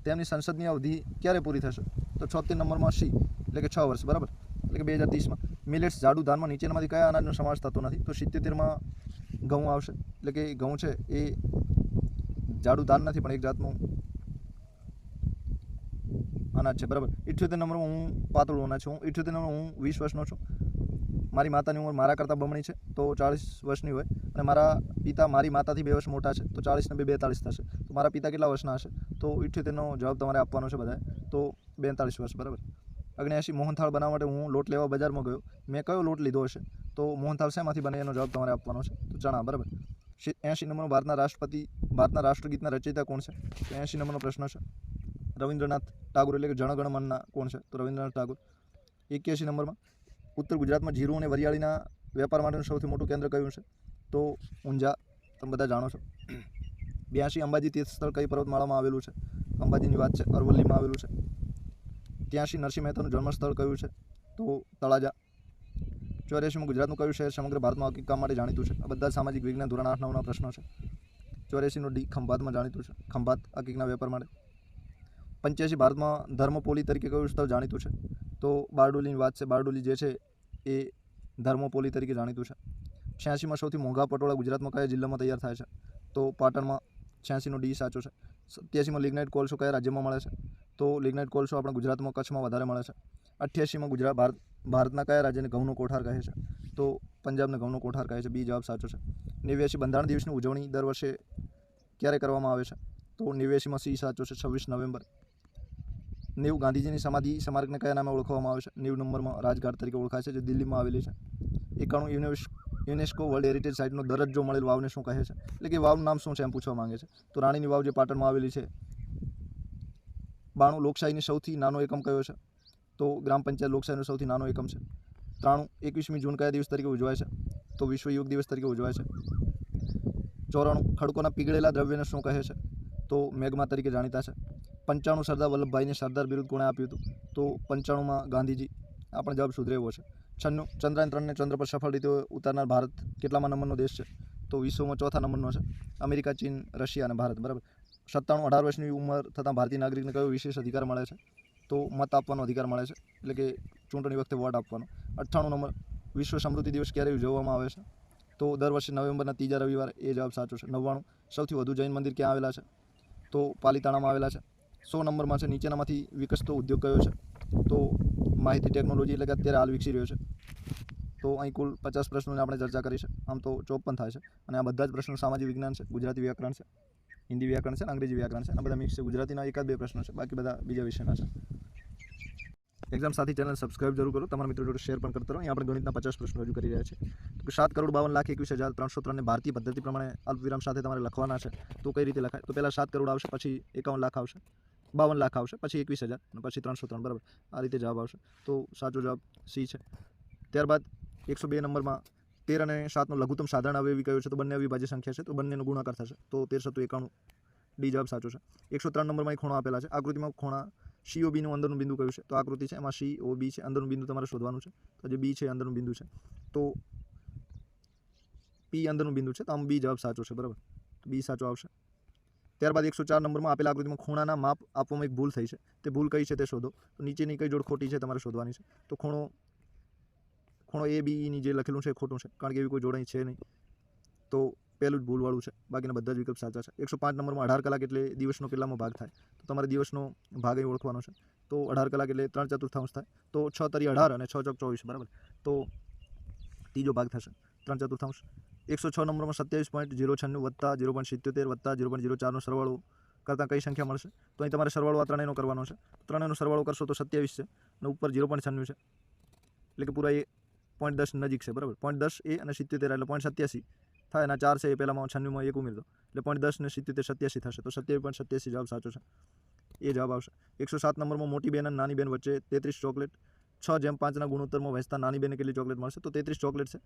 તેમની સંસદની અવધિ ક્યારે પૂરી થશે? તો 76 નંબરમાં સી, એટલે કે 6 વર્ષ બરાબર, એટલે કે 2030માં. મિલેટ્સ જાડુ ધાનમાં નીચેનામાંથી કયા અનાજનો સમાવેશ થતો નથી? તો 77માં ઘઉં આવશે, એટલે કે ઘઉં છે એ જાડુ ધાન નથી પણ એક જાતનું અનાજ છે બરાબર. 78 નંબરમાં હું પાતળું અનાજ છું. 78 નંબરમાં હું 20 વર્ષનો છું. મારી માતાની ઉંમર મારા કરતાં બમણી છે, તો 40 વર્ષની હોય, અને મારા પિતા મારી માતાથી 2 વર્ષ મોટા છે, તો 40 ને 2 42 થશે. તો મારા પિતા કેટલા વર્ષના હશે? તો 78નો જવાબ તમારે આપવાનો છે બધાએ, તો 42 વર્ષ બરાબર. 79 મોહનથાળ બનાવવા માટે હું લોટ લેવા બજારમાં ગયો, મેં કયો લોટ લીધો હશે? તો મોહનથાળ શેમાંથી બને એનો જવાબ તમારે આપવાનો છે, તો ચણા બરાબર. 80 નંબરનો ભારતના રાષ્ટ્રગીતના રચયિતા કોણ છે? તો 80 નંબરનો પ્રશ્ન છે રવિન્દ્રનાથ ટાગોર, એટલે કે જણગણમનના કોણ છે? તો રવિન્દ્રનાથ ટાગોર. 81 નંબરમાં ઉત્તર ગુજરાતમાં જીરું અને વરિયાળીના વેપાર માટેનું સૌથી મોટું કેન્દ્ર કયું છે? તો ઊંઝા, તમે બધા જાણો છો. 82 અંબાજી તીર્થસ્થળ કઈ પર્વતમાળામાં આવેલું છે? અંબાજીની વાત છે, અરવલ્લીમાં આવેલું છે. 83 નરસિંહ મહેતાનું જન્મસ્થળ કયું છે? તો તળાજા. 84 ગુજરાતનું કયું શહેર સમગ્ર ભારતમાં હકીક કામ માટે જાણીતું છે? આ બધા સામાજિક વિજ્ઞાન ધોરણ 8-9ના પ્રશ્નો છે. 84નો ડી ખંભાતમાં જાણીતું છે, ખંભાત હકીકના વેપાર માટે. 85 ભારતમાં ધર્મપોલી તરીકે કયું સ્થળ જાણીતું છે? તો બારડોલીની વાત છે, બારડોલી જે છે એ ધર્મપોલી તરીકે જાણીતું છે. 86માં સૌથી મોંઘા પટોળા ગુજરાતમાં કયા જિલ્લામાં તૈયાર થાય છે? તો પાટણમાં. 86નો ડી સાચો છે. 87માં લિગ્નાઇટ કોલસો કયા રાજ્યમાં મળે છે? તો લિગ્નાઇટ કોલસો આપણા ગુજરાતમાં કચ્છમાં વધારે મળે છે. 88માં ભારતના કયા રાજ્યને ઘઉંનો કોઠાર કહે છે? તો પંજાબને ઘઉંનો કોઠાર કહે છે, બી જવાબ સાચો છે. 89 બંધારણ દિવસની ઉજવણી દર વર્ષે ક્યારે કરવામાં આવે છે? તો 89માં સી સાચો છે, 26 નવેમ્બર. 90 ગાંધીજીની સમાધિ સ્મારકને કયા નામે ઓળખવામાં આવે છે? 90 નંબરમાં રાજઘાટ તરીકે ઓળખાય છે, જે દિલ્હીમાં આવેલી છે. 91 યુનેસ્કો વર્લ્ડ હેરિટેજ સાઇટનો દરજ્જો મળેલ વાવને શું કહે છે? એટલે કે વાવનું નામ શું છે એમ પૂછવા માંગે છે. તો રાણીની વાવ જે પાટણમાં આવેલી છે. 92 લોકશાહીની સૌથી નાનો એકમ કયો છે? તો ગ્રામ પંચાયત લોકશાહીનો સૌથી નાનો એકમ છે. 93 21મી જૂન કયા દિવસ તરીકે ઉજવાય છે? તો વિશ્વ યોગ દિવસ તરીકે ઉજવાય છે. 94 ખડકોના પીગળેલા દ્રવ્યને શું કહે છે? તો મેગ્મા તરીકે જાણીતા છે. 95 સરદાર વલ્લભભાઈને સરદાર બિરુદ કોણે આપ્યું હતું? તો 95માં ગાંધીજી. આ પણ જવાબ સુધરેવો છે. 96 ચંદ્રયાન 3ને ચંદ્ર પર સફળ રીતે ઉતારનાર ભારત કેટલામાં નંબરનો દેશ છે? તો વિશ્વમાં 4થા નંબરનો છે. અમેરિકા, ચીન, રશિયા અને ભારત બરાબર. 97 18 વર્ષની ઉંમર થતાં ભારતીય નાગરિકને કયો વિશેષ અધિકાર મળે છે? તો મત આપવાનો અધિકાર મળે છે, એટલે કે ચૂંટણી વખતે વોટ આપવાનો. 98 નંબર વિશ્વ સમૃદ્ધિ દિવસ ક્યારે ઉજવવામાં આવે છે? તો દર વર્ષે નવેમ્બરના ત્રીજા રવિવારે, એ જવાબ સાચો છે. 99 સૌથી વધુ જૈન મંદિર ક્યાં આવેલા છે? તો પાલીતાણામાં આવેલા છે. 100 નંબરમાં છે નીચેનામાંથી વિકસતો ઉદ્યોગ કયો છે? તો માહિતી ટેકનોલોજી, એટલે કે અત્યારે હાલ વિકસી રહ્યો છે. તો અહીં કુલ 50 પ્રશ્નોની આપણે ચર્ચા કરી છે, આમ તો 54 થાય છે, અને આ બધા જ પ્રશ્નો સામાજિક વિજ્ઞાન છે, ગુજરાતી વ્યાકરણ છે, હિન્દી વ્યાકરણ છે, અંગ્રેજી વ્યાકરણ છે, આ બધા મિક્સ છે. ગુજરાતીના 1-2 પ્રશ્નો છે, બાકી બધા બીજા વિષયના છે. એક્ઝામ સાથી ચેનલ સબસ્ક્રાઇબ જરૂર કરો, તમારા મિત્રો જોડે શેર પણ કરતા રહો. અહીં આપણે ગણિતના 50 પ્રશ્નો રજૂ કરી રહ્યા છીએ. તો 7,52,21,303 ભારતીય પદ્ધતિ પ્રમાણે અલ્પવિરામ સાથે તમારે લખવાના છે, તો કઈ રીતે લખાય? તો પહેલાં 7 કરોડ આવશે, પછી 51 લાખ આવશે, 52 લાખ આવશે, પછી 21,000 અને પછી 303 બરાબર. આ રીતે જવાબ આવશે, તો સાચો જવાબ સી છે. ત્યારબાદ 102 નંબરમાં 13 અને 7નો લઘુત્તમ સાધારણ અવયવી કયો છે? તો બંને અવિભાજ્ય સંખ્યા છે, તો બંનેનો ગુણાકાર થશે, તો 1391. ડી જવાબ સાચો છે. 103 નંબરમાં ખૂણો આપેલા છે, આકૃતિમાં ખૂણા COBનું અંદરનું બિંદુ કયું છે? તો આકૃતિ છે એમાં COB છે, અંદરનું બિંદુ તમારે શોધવાનું છે, તો જે બી છે અંદરનું બિંદુ છે, તો પી અંદરનું બિંદુ છે, તો આમ બી જવાબ સાચો છે બરાબર, તો બી સાચો આવશે. ત્યારબાદ 104 નંબરમાં આપેલા આકૃતિમાં ખૂણાના માપ આપવામાં એક ભૂલ થઈ છે, તે ભૂલ કઈ છે તે શોધો. તો નીચેની કઈ જોડ ખોટી છે તમારે શોધવાની છે. તો ખૂણો ABEની જે લખેલું છે એ ખોટું છે, કારણ કે એવી કોઈ જોડ અહીં છે નહીં, તો પહેલું જ ભૂલવાળું છે, બાકીના બધા જ વિકલ્પ સાચા છે. 105 નંબરમાં 18 કલાક એટલે દિવસનો કેટલામો ભાગ થાય? તો તમારે દિવસનો ભાગ અહીં ઓળખવાનો છે, તો 18 કલાક એટલે 3/4 થાય, તો 6 તરી 18 અને 6 ચોક 24 બરાબર, તો ત્રીજો ભાગ થશે 3/4. 106 નંબરમાં 27.096 વત્તા 0.77 વત્તા 0.04નો સરવાળો કરતાં કઈ સંખ્યા મળશે? તો અહીં તમારે સરવાળો આ ત્રણેયનો કરવાનો છે, ત્રણેયનો સરવાળો કરશો તો 27 છે, અને ઉપર 0.96 છે, એટલે કે પૂરા એ 0.10 નજીક છે બરાબર. 0.10 એ અને 77 એટલે 0.87 થાય, અને 4 છે એ પહેલાંમાં 96માં 1 ઉમેરી દો, એટલે 0.10 ને 77 87 થશે, તો 27.87 જવાબ સાચો છે. એ જવાબ આવશે. 107 નંબરમાં મોટી બેન અને નાની બેન વચ્ચે 33 ચોકલેટ 6:5ના ગુણોત્તરમાં વહેંચતા નાની બેનને કેટલી ચોકલેટ મળશે? તો 33 ચોકલેટ છે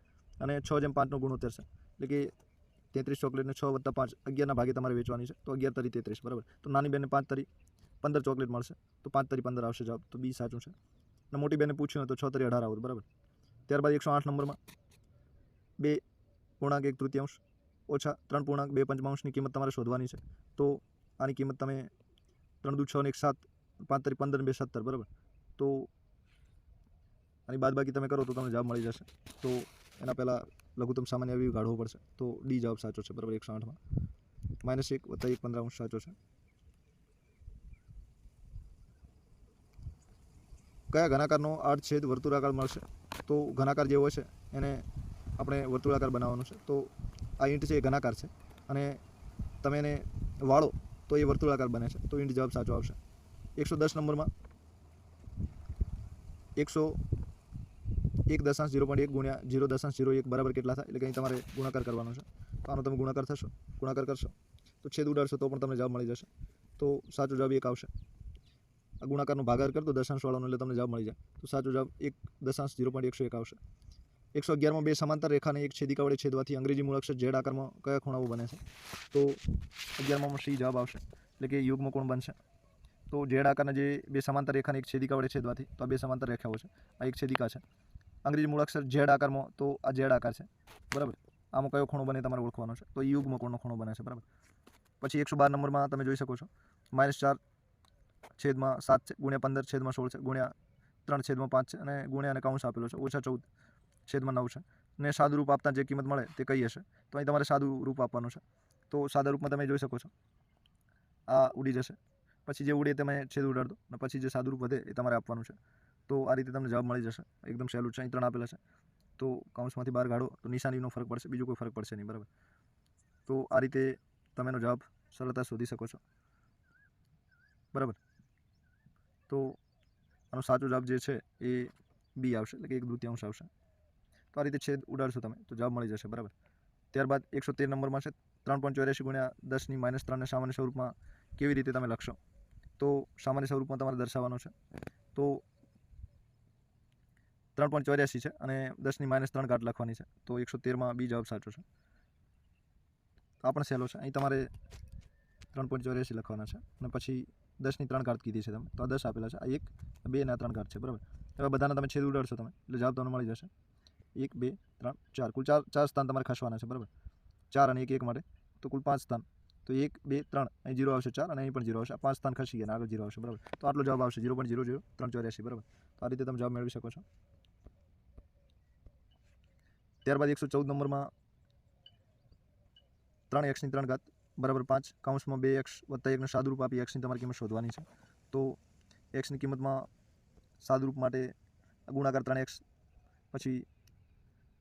અને 6:5નો ગુણોત્તર છે, એટલે કે 33 ચોકલેટને 6 + 5 11ના ભાગે તમારે વેચવાની છે, તો 11 તરી 33 બરાબર. તો નાની બેનને 5 તરી 15 ચોકલેટ મળશે, તો 5 તરી 15 આવશે જવાબ, તો બી સાચું છે. અને મોટી બેને પૂછ્યું હોય તો 6 તરી 18 આવત બરાબર. ત્યારબાદ 108 નંબરમાં 2.1/3 ઓછા 3.2/5ની કિંમત તમારે શોધવાની છે. તો આની કિંમત તમે 3 દુ 6 ને 1 7, 5 તરી 15 ને 2 17 બરાબર. તો આની બાદબાકી તમે કરો તો તમને જવાબ મળી જશે. તો એના પહેલાં લઘુત્તમ સામાન્ય અવયવી કાઢવો પડશે, તો ડી જવાબ સાચો છે બરાબર. 108માં -1 + 1/15 સાચો છે. કયા ઘનાકારનો આડછેદ વર્તુળાકાર મળશે? તો ઘનાકાર જે હોય છે એને આપણે વર્તુળાકાર બનાવવાનો છે. તો આ ઈંટ છે એ ઘનાકાર છે અને તમે એને વાળો તો એ વર્તુળાકાર બને છે, તો ઈંટ જવાબ સાચો આવશે. 110 નંબરમાં 101.0.1 ગુણ્યા 0.01 બરાબર કેટલા થાય? એટલે કે અહીં તમારે ગુણાકાર કરવાનો છે. તો આનો તમે ગુણાકાર કરશો તો છેદ ઉડાડશો તો પણ તમને જવાબ મળી જશે. તો સાચો જવાબ 1 આવશે. આ ગુણાકારનો ભાગાકાર કરતો દશાંશવાળાનો એટલે તમને જવાબ મળી જાય. તો સાચો જવાબ 1.0.101 આવશે. 111માં 2 સમાંતર રેખાને એક છેદિકા વડે છેદવાથી અંગ્રેજી મૂળાક્ષર ઝેડ આકારમાં કયા ખૂણાઓ બને છે? તો 11માં સી જવાબ આવશે, એટલે કે યુગ્મ કોણ બનશે. તો ઝેડ આકારના જે 2 સમાંતર રેખાને એક છેદિકા વડે છેદવાથી, તો આ 2 સમાંતર રેખાઓ છે, આ એક છેદિકા છે. અંગ્રેજી મૂળાક્ષર ઝેડ આકારમાં, તો આ ઝેડ આકાર છે બરાબર. આમાં કયો ખૂણો બને તમારે ઓળખવાનો છે, તો યુગ્મ કોણનો ખૂણો બને છે બરાબર. પછી 112 નંબરમાં તમે જોઈ શકો છો -4/7 છે ગુણ્યા 15/16 છે ગુણ્યા 3/5 છે અને ગુણ્યા અને કૌંસ આપેલો છે -14/9 છે. ને સાદું રૂપ આપતા જે કિંમત મળે તે કઈ હશે? તો અહીં તમારે સાદું રૂપ આપવાનું છે. તો સાદા રૂપમાં તમે જોઈ શકો છો આ ઉડી જશે, પછી જે ઉડે તમે છેદ ઉડાડ દો અને પછી જે સાદું રૂપ વધે એ તમારે આપવાનું છે. તો આ રીતે તમને જવાબ મળી જશે. એકદમ સહેલું છે. અહીં 3 આપેલા છે, તો કૌંસમાંથી બહાર કાઢો તો નિશાનીનો ફરક પડશે, બીજો કોઈ ફરક પડશે નહીં બરાબર. તો આ રીતે તમે એનો જવાબ સરળતા શોધી શકો છો બરાબર. તો આનો સાચો જવાબ જે છે એ બી આવશે, એટલે કે 1/2 આવશે. તો આ રીતે છેદ ઉડાડશો તમે તો જવાબ મળી જશે બરાબર. ત્યારબાદ 113 નંબરમાં છે 3.84 ગુણ્યા 10⁻³ સામાન્ય સ્વરૂપમાં કેવી રીતે તમે લખશો? તો સામાન્ય સ્વરૂપમાં તમારે દર્શાવવાનો છે. તો 3.84 છે અને 10⁻³ ઘાત લખવાની છે, તો 113માં બી જવાબ સાચો છે. તો આ પણ સહેલો છે. અહીં તમારે 3.84 લખવાના છે અને પછી 10⁻³ ઘાત કીધી છે તમે, તો આ 10 આપેલા છે, આ 1, 2 અને 3 ઘાત છે બરાબર. હવે બધાના તમે છેદ ઉડાડશો તમે એટલે જવાબ તમને મળી જશે 1, 2, 3, 4. કુલ 4 સ્થાન તમારે ખસવાના છે બરાબર. 4 અને 1 માટે તો કુલ 5 સ્થાન. તો 1, 2, 3 અહીં 0 આવશે, 4 અને અહીં પણ 0 આવશે. આ 5 સ્થાન ખસી ગયા અને આગળ 0 આવશે બરાબર. તો આટલો જવાબ આવશે 0.00384 બરાબર. તો આ રીતે તમે જવાબ મેળવી શકો છો. ત્યારબાદ 114 નંબરમાં 3x³ બરાબર 5 કૌંસમાં 2x + 1 સાદુરૂપ આપી xની તમારી કિંમત શોધવાની છે. તો xની કિંમતમાં સાદુરૂપ માટે ગુણાકાર 3x પછી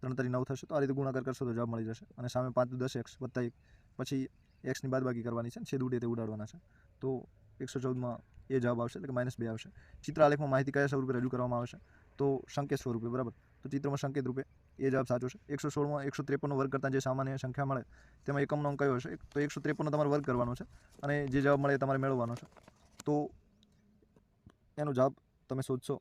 3 તરી 9 થશે, તો આ રીતે ગુણાકાર કરશો તો જવાબ મળી જશે. અને સામે 5 દુ 10x + 1 પછી xની બાદબાકી કરવાની છે, છેદ ઉડે તે ઉડાડવાના છે. તો 114માં એ જવાબ આવશે, એટલે કે -2 આવશે. ચિત્ર આલેખમાં માહિતી કયા સ્વરૂપે રજૂ કરવામાં આવે છે? તો સંકેત સ્વરૂપે બરાબર. તો ચિત્રમાં સંકેત રૂપે એ જવાબ સાચો છે. 116માં 153નો વર્ગ કરતાં જે સામાન્ય સંખ્યા મળે તેમાં એકમનો અંક કયો હશે? તો 153નો તમારે વર્ગ કરવાનો છે અને જે જવાબ મળે એ તમારે મેળવવાનો છે. તો એનો જવાબ તમે શોધશો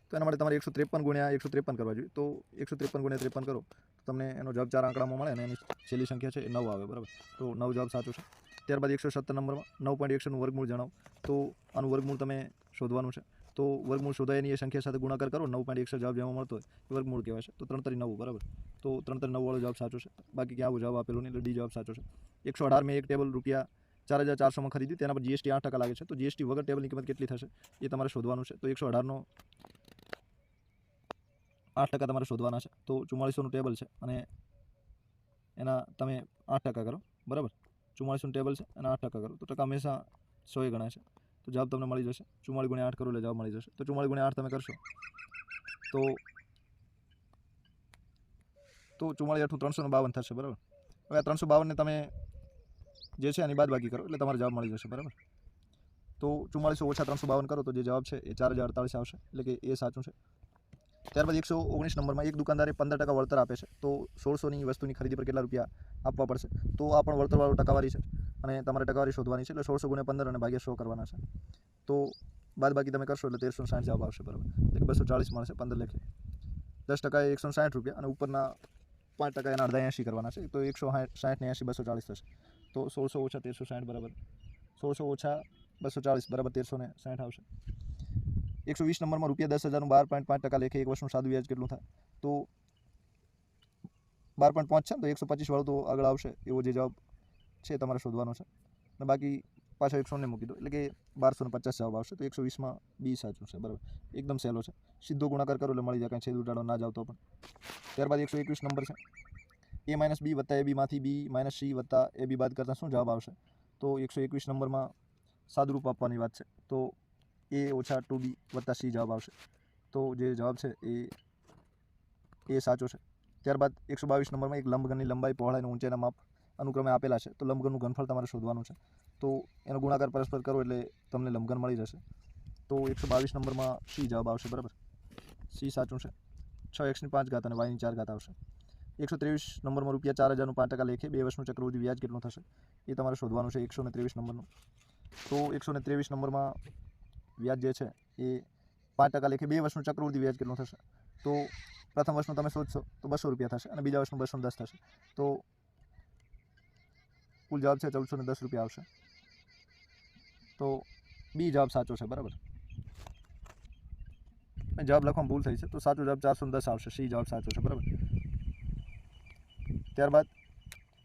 તો એના માટે તમારે 153 ગુણ્યા 153 કરવા જોઈએ. તો 153 ગુણ્યા 53 કરો તો તમને એનો જવાબ 4 આંકડામાં મળે અને એની છેલ્લી સંખ્યા છે એ 9 આવે બરાબર. તો 9 જવાબ સાચો છે. ત્યારબાદ 117 નંબરમાં 9.61નું વર્ગમૂળ જણાવો. તો આનું વર્ગમૂળ તમે શોધવાનું છે. તો વર્ગમૂળ શોધાય એની એ સંખ્યા સાથે ગુણાકાર કરો, 9.61 જવાબ જેમાં મળતો હોય એ વર્ગમૂળ કહેવાય છે. તો 3 તરી 9 બરાબર. તો 3 તરી 9 વાળો જવાબ સાચો છે. બાકી ક્યાં આવો જવાબ આપેલો નહીં, એટલે ડી જવાબ સાચો છે. 118 મેં એક ટેબલ ₹4,400માં ખરીદ્યું, તેના પર જીએસટી 8% લાગે છે. તો જીએસટી વગર ટેબલની કિંમત કેટલી થશે એ તમારે શોધવાનું છે. તો 118નો 8% તમારે શોધવાના છે. તો 4400નું ટેબલ છે અને એના તમે 8% કરો બરાબર. 4400નું ટેબલ છે અને 8% કરો તો ટકા હંમેશા 100 ગણાય છે. તો જવાબ તમને મળી જશે 44 ગુણ્યા 8 કરો એટલે જવાબ મળી જશે. તો 44 ગુણ્યા 8 તમે કરશો તો 44 8 352 થશે બરાબર. હવે આ 352ને તમે જે છે એની બાદબાકી કરો એટલે તમારે જવાબ મળી જશે બરાબર. તો 4400 ઓછા 352 કરો તો જે જવાબ છે એ 4048 આવશે, એટલે કે એ સાચું છે. ત્યારબાદ 119 નંબરમાં એક દુકાનદારે 15% વળતર આપે છે, તો 1600ની વસ્તુની ખરીદી પર કેટલા રૂપિયા આપવા પડશે? તો આ પણ વળતરવાળો ટકાવારી છે. અને તમારે ટકાવારી શોધવાની છે. એટલે 1600 × 15 અને ભાગ્યા 100 કરવાના છે. તો બાદબાકી તમે કરશો એટલે 1360 જવાબ આવશે, બરાબર. એટલે 240 મળશે 15 લેખે. 10% એ 160 રૂપિયા અને ઉપરના 5% એના અડધા 80 કરવાના છે. તો 160 ને 80 240 થશે. તો 1600 ઓછા 1360 બરાબર 1600 ઓછા 240 બરાબર 1360 આવશે. 120 નંબરમાં ₹10,000નું 12.5% લેખે 1 વર્ષનું સાદું વ્યાજ કેટલું થાય? તો 12.5 છે ને, તો 125 વાળું તો આગળ આવશે. એવો જે જવાબ છે તમારે શોધવાનો છે. અને બાકી પાછળ 100 ને મૂકી દો એટલે કે 1250 જવાબ આવશે. તો 120માં બી સાચું છે, બરાબર. એકદમ સહેલો છે. સીધો ગુણાકાર કરો એટલે મળી જાય, કાંઈ છેદ ઉડાડો ના જાવ તો પણ. ત્યારબાદ 121 નંબર છે. a - b વત્તા ab માંથી b - c વત્તા ab બાદ કરતાં શું જવાબ આવશે? તો 121 નંબરમાં સાદુરૂપ આપવાની વાત છે. તો a ઓછા 2b વત્તા c જવાબ આવશે. તો જે જવાબ છે એ સાચો છે. ત્યારબાદ 122 નંબરમાં એક લંબઘનની લંબાઈ, પહોળાઈ અને ઊંચાઈના માપ અનુક્રમે આપેલા છે. તો લંબઘનનું ઘનફળ તમારે શોધવાનું છે. તો એનો ગુણાકાર પરસ્પર કરો એટલે તમને લંબઘન મળી જશે. તો 122 નંબરમાં સી જવાબ આવશે, બરાબર. સી સાચું છે. 6x5 અને y4 આવશે. 123 નંબરમાં ₹4000નું 5% લેખે 2 વર્ષનું ચક્રવૃદ્ધિ વ્યાજ કેટલું થશે? એ તમારે શોધવાનું છે. 123 નંબરનું. તો 123 નંબરમાં વ્યાજ જે છે એ 5% લેખે 2 વર્ષનું ચક્રવૃદ્ધિ વ્યાજ કેટલું થશે? તો પ્રથમ વર્ષનું તમે શોધશો તો ₹200 થશે અને બીજા વર્ષનું 210 થશે. તો કુલ જવાબ છે ₹1410 આવશે. તો બી જવાબ સાચો છે, બરાબર. જવાબ લખવામાં ભૂલ થઈ છે, તો સાચો જવાબ 410 આવશે. સી જવાબ સાચો છે, બરાબર. ત્યારબાદ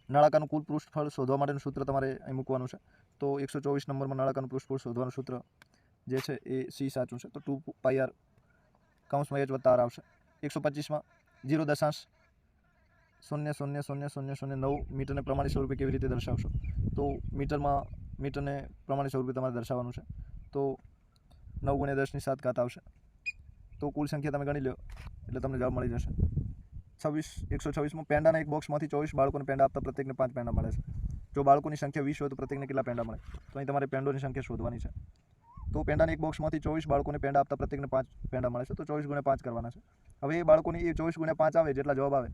નળાકારનું કુલ પૃષ્ઠફળ શોધવા માટેનું સૂત્ર તમારે અહીં મૂકવાનું છે. તો 124 નંબરમાં નળાકારનું પૃષ્ઠફળ શોધવાનું સૂત્ર જે છે એ સી સાચું છે. તો 2πr કૌંસમાં h વત્તા r આવશે. 125માં 0.000009 મીટરને પ્રમાણિત સ્વરૂપે કેવી રીતે દર્શાવશો? તો મીટરને પ્રમાણિત સ્વરૂપે તમારે દર્શાવવાનું છે. તો 9 × 10⁻⁷ આવશે. તો કુલ સંખ્યા તમે ગણી લો એટલે તમને જવાબ મળી જશે. 126માં પેંડાના એક બોક્સમાંથી 24 બાળકોને પેંડા આપતા પ્રત્યેકને 5 પેંડા મળે છે. જો બાળકોની સંખ્યા 20 હોય તો પ્રત્યેકને કેટલા પેંડા મળે? તો અહીં તમારે પેંડોની સંખ્યા શોધવાની છે. તો પેંડાના એક બોક્સમાંથી 24 બાળકોને પેંડા આપતા પ્રત્યેકને 5 પેંડા મળે છે. તો 24 × 5 કરવાના છે. હવે એ બાળકોની 24 × 5 આવે જેટલા જવાબ આવે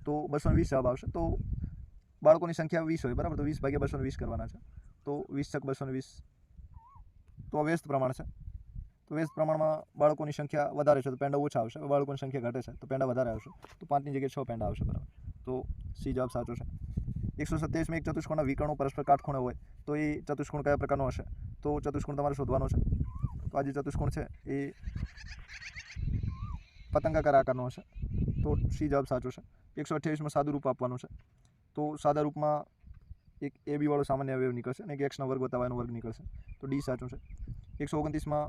તો 220 જવાબ આવશે. તો બાળકોની સંખ્યા 20 હોય, બરાબર. તો 20 / 220 કરવાના છે. તો 20 × 220 તો વ્યસ્ત પ્રમાણ છે. તો વ્યસ્ત પ્રમાણમાં બાળકોની સંખ્યા વધારે છે તો પેંડા ઓછા આવશે. બાળકોની સંખ્યા ઘટે છે તો પેંડા વધારે આવશે. તો 5ની જગ્યાએ 6 પેંડા આવશે, બરાબર. તો સી જવાબ સાચો છે. 127માં એક ચતુષ્કોણના વિકર્ણો પરસ્પર કાટખૂણે હોય તો એ ચતુષ્કોણ કયા પ્રકારનો હશે? તો ચતુષ્કોણ તમારે શોધવાનો છે. તો આ જે ચતુષ્કોણ છે એ પતંગાકાર આકારનો હશે. તો સી જવાબ સાચો છે. 128માં સાદું રૂપ આપવાનું છે. તો સાદા રૂપમાં એક ab વાળો સામાન્ય અવયવ નીકળશે અને એક x નો વર્ગ વત્તા y નો વર્ગ નીકળશે. તો ડી સાચું છે. 129માં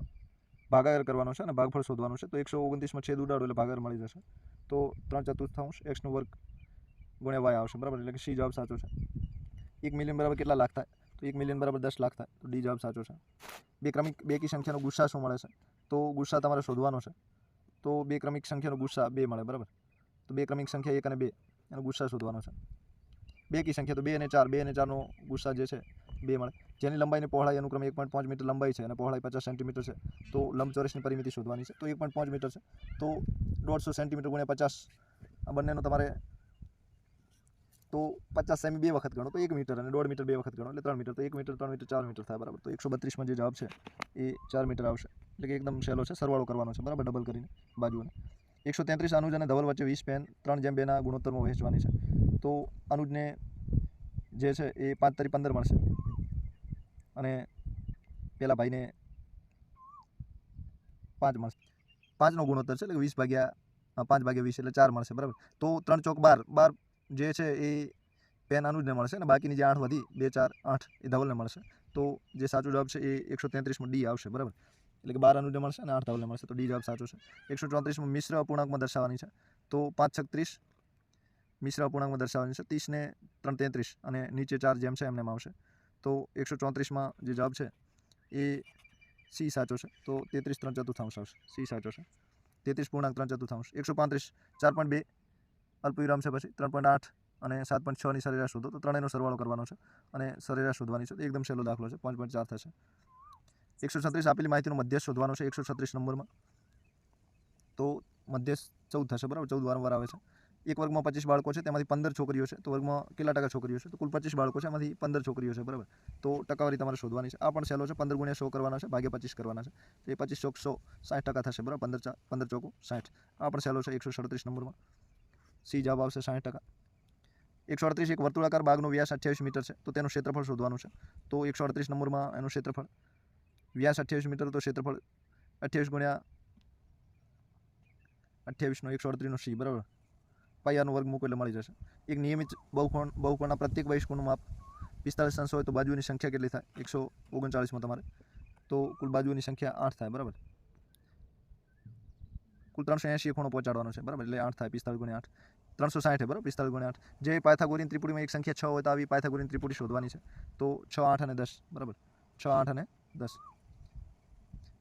ભાગાકાર કરવાનો છે અને ભાગફળ શોધવાનું છે. તો 129માં છેદ ઉડાડો એટલે ભાગાકાર મળી જશે. તો 3/4 x નો વર્ગ ગુણ્યા y આવશે, બરાબર. એટલે કે સી જવાબ સાચો છે. 1 મિલિયન બરાબર કેટલા લાખ થાય? તો 1 મિલિયન બરાબર 10 લાખ થાય. તો ડી જવાબ સાચો છે. બે કી સંખ્યાનો ગુસ્સા શું મળે છે? તો ગુસ્સા તમારે શોધવાનો છે. તો બે ક્રમિક સંખ્યાનો ગુસ્સા 2 મળે, બરાબર. તો બે ક્રમિક સંખ્યા 1 અને 2 એનો ગુસ્સા શોધવાનો છે. બે કી સંખ્યા તો 2 અને 4 2 અને 4નો ગુસ્સા જે છે 2 મળે. જેની લંબાઈને પહોળાઈ અનુક્રમે 1.5 મીટર લંબાઈ છે અને પહોળાઈ 50 સેન્ટીમીટર છે. તો લંબચોરસની પરિમિતિ શોધવાની છે. તો 1.5 મીટર છે તો 150 સેન્ટીમીટર × 50 આ બંનેનો તમારે તો 50 સેમી 2 વખત ગણો તો 1 મીટર અને 1.5 મીટર 2 વખત ગણો એટલે 3 મીટર. તો 1 મીટર 3 મીટર 4 મીટર થાય, બરાબર. તો 132માં જે જવાબ છે એ 4 મીટર આવશે. એટલે કે એકદમ સહેલો છે. સરવાળો કરવાનો છે, બરાબર, ડબલ કરીને બાજુઓને. 133 અનુજ અને ધવલ વચ્ચે 20 પેન 3:2ના ગુણોત્તરમાં વહેંચવાની છે. તો અનુજને જે છે એ 5 × 15 મળશે અને પેલા ભાઈને 5 મળશે. 5નો ગુણોત્તર છે એટલે 5/20 એટલે 4 મળશે, બરાબર. તો 3 ચોક 12 જે છે એ પેન અનુજને મળશે અને બાકીની જે 8 વધી 2 4 8 એ ધવલને મળશે. તો જે સાચો જવાબ છે એ 133માં ડી આવશે, બરાબર. એટલે કે 12 અનુજને મળશે અને 8 ધવલને મળશે. તો ડી જવાબ સાચો છે. 134માં મિશ્ર અપૂર્ણાંકમાં દર્શાવવાની છે. તો 5 × 6 = 30 મિશ્ર અપૂર્ણાંકમાં દર્શાવવાની છે. 30 ને 3 = 33 અને નીચે 4 જેમ છે એમ આવશે. તો 134માં જે જવાબ છે એ સી સાચો છે. તો 33 3/4 આવશે. સી સાચો છે. 33.3/4 135 4.2 અલ્પવિરામ છે પછી 3.8 અને 7.6ની સરેરાશ શોધો. તો ત્રણેયનો સરવાળો કરવાનો છે અને સરેરાશ શોધવાની છે. તો એકદમ સહેલો દાખલો છે. 5.4 થશે. 136 આપેલી માહિતીનો મધ્યસ્થ શોધવાનો છે. 136 નંબરમાં તો મધ્યસ્થ 14 થશે, બરાબર. 14 વારંવાર આવે છે. એક વર્ગમાં 25 બાળકો છે, તેમાંથી 15 છોકરીઓ છે, તો વર્ગમાં કેટલા ટકા છોકરીઓ છે? તો કુલ 25 બાળકો છે, એમાંથી 15 છોકરીઓ છે, બરાબર. તો ટકાવારી તમારે શોધવાની છે. આ પણ સહેલો છે. 15 × 100 કરવાના છે, ભાગ્યા 25 કરવાના છે. તો એ 25 ચોક 100, 60% થશે, બરાબર. 15 ચોકું 60. આ પણ સહેલો છે. 137 નંબરમાં સી જવાબ આવશે 60%. 138 એક વર્તુળાકાર બાગનો વ્યાસ 28 મીટર છે, તો તેનું ક્ષેત્રફળ શોધવાનું છે. તો 138 નંબરમાં એનું ક્ષેત્રફળ, વ્યાસ 28 મીટર, તો ક્ષેત્રફળ 28 × 28 નો 138 નો સી, બરાબર. પાઈ આરનો વર્ગ મૂકો એટલે મળી જશે. એક નિયમિત બહુકોણના પ્રત્યેક બહિષ્કોણનું માપ 45 અંશ હોય તો બાજુઓની સંખ્યા કેટલી થાય? 139માં તમારે. તો કુલ બાજુઓની સંખ્યા 8 થાય, બરાબર. કુલ 380 ખૂણો પહોંચાડવાનો છે, બરાબર. એટલે 8 થાય. 45 × 8 360 બરાબર. 45 × 8. જે પાયથાગોરીયન ત્રિપુટીમાં એક સંખ્યા 6 હોય તો આવી પાયથાગોરીયન ત્રિપુટી શોધવાની છે. તો 6, 8 અને 10, બરાબર. 6, 8 અને 10.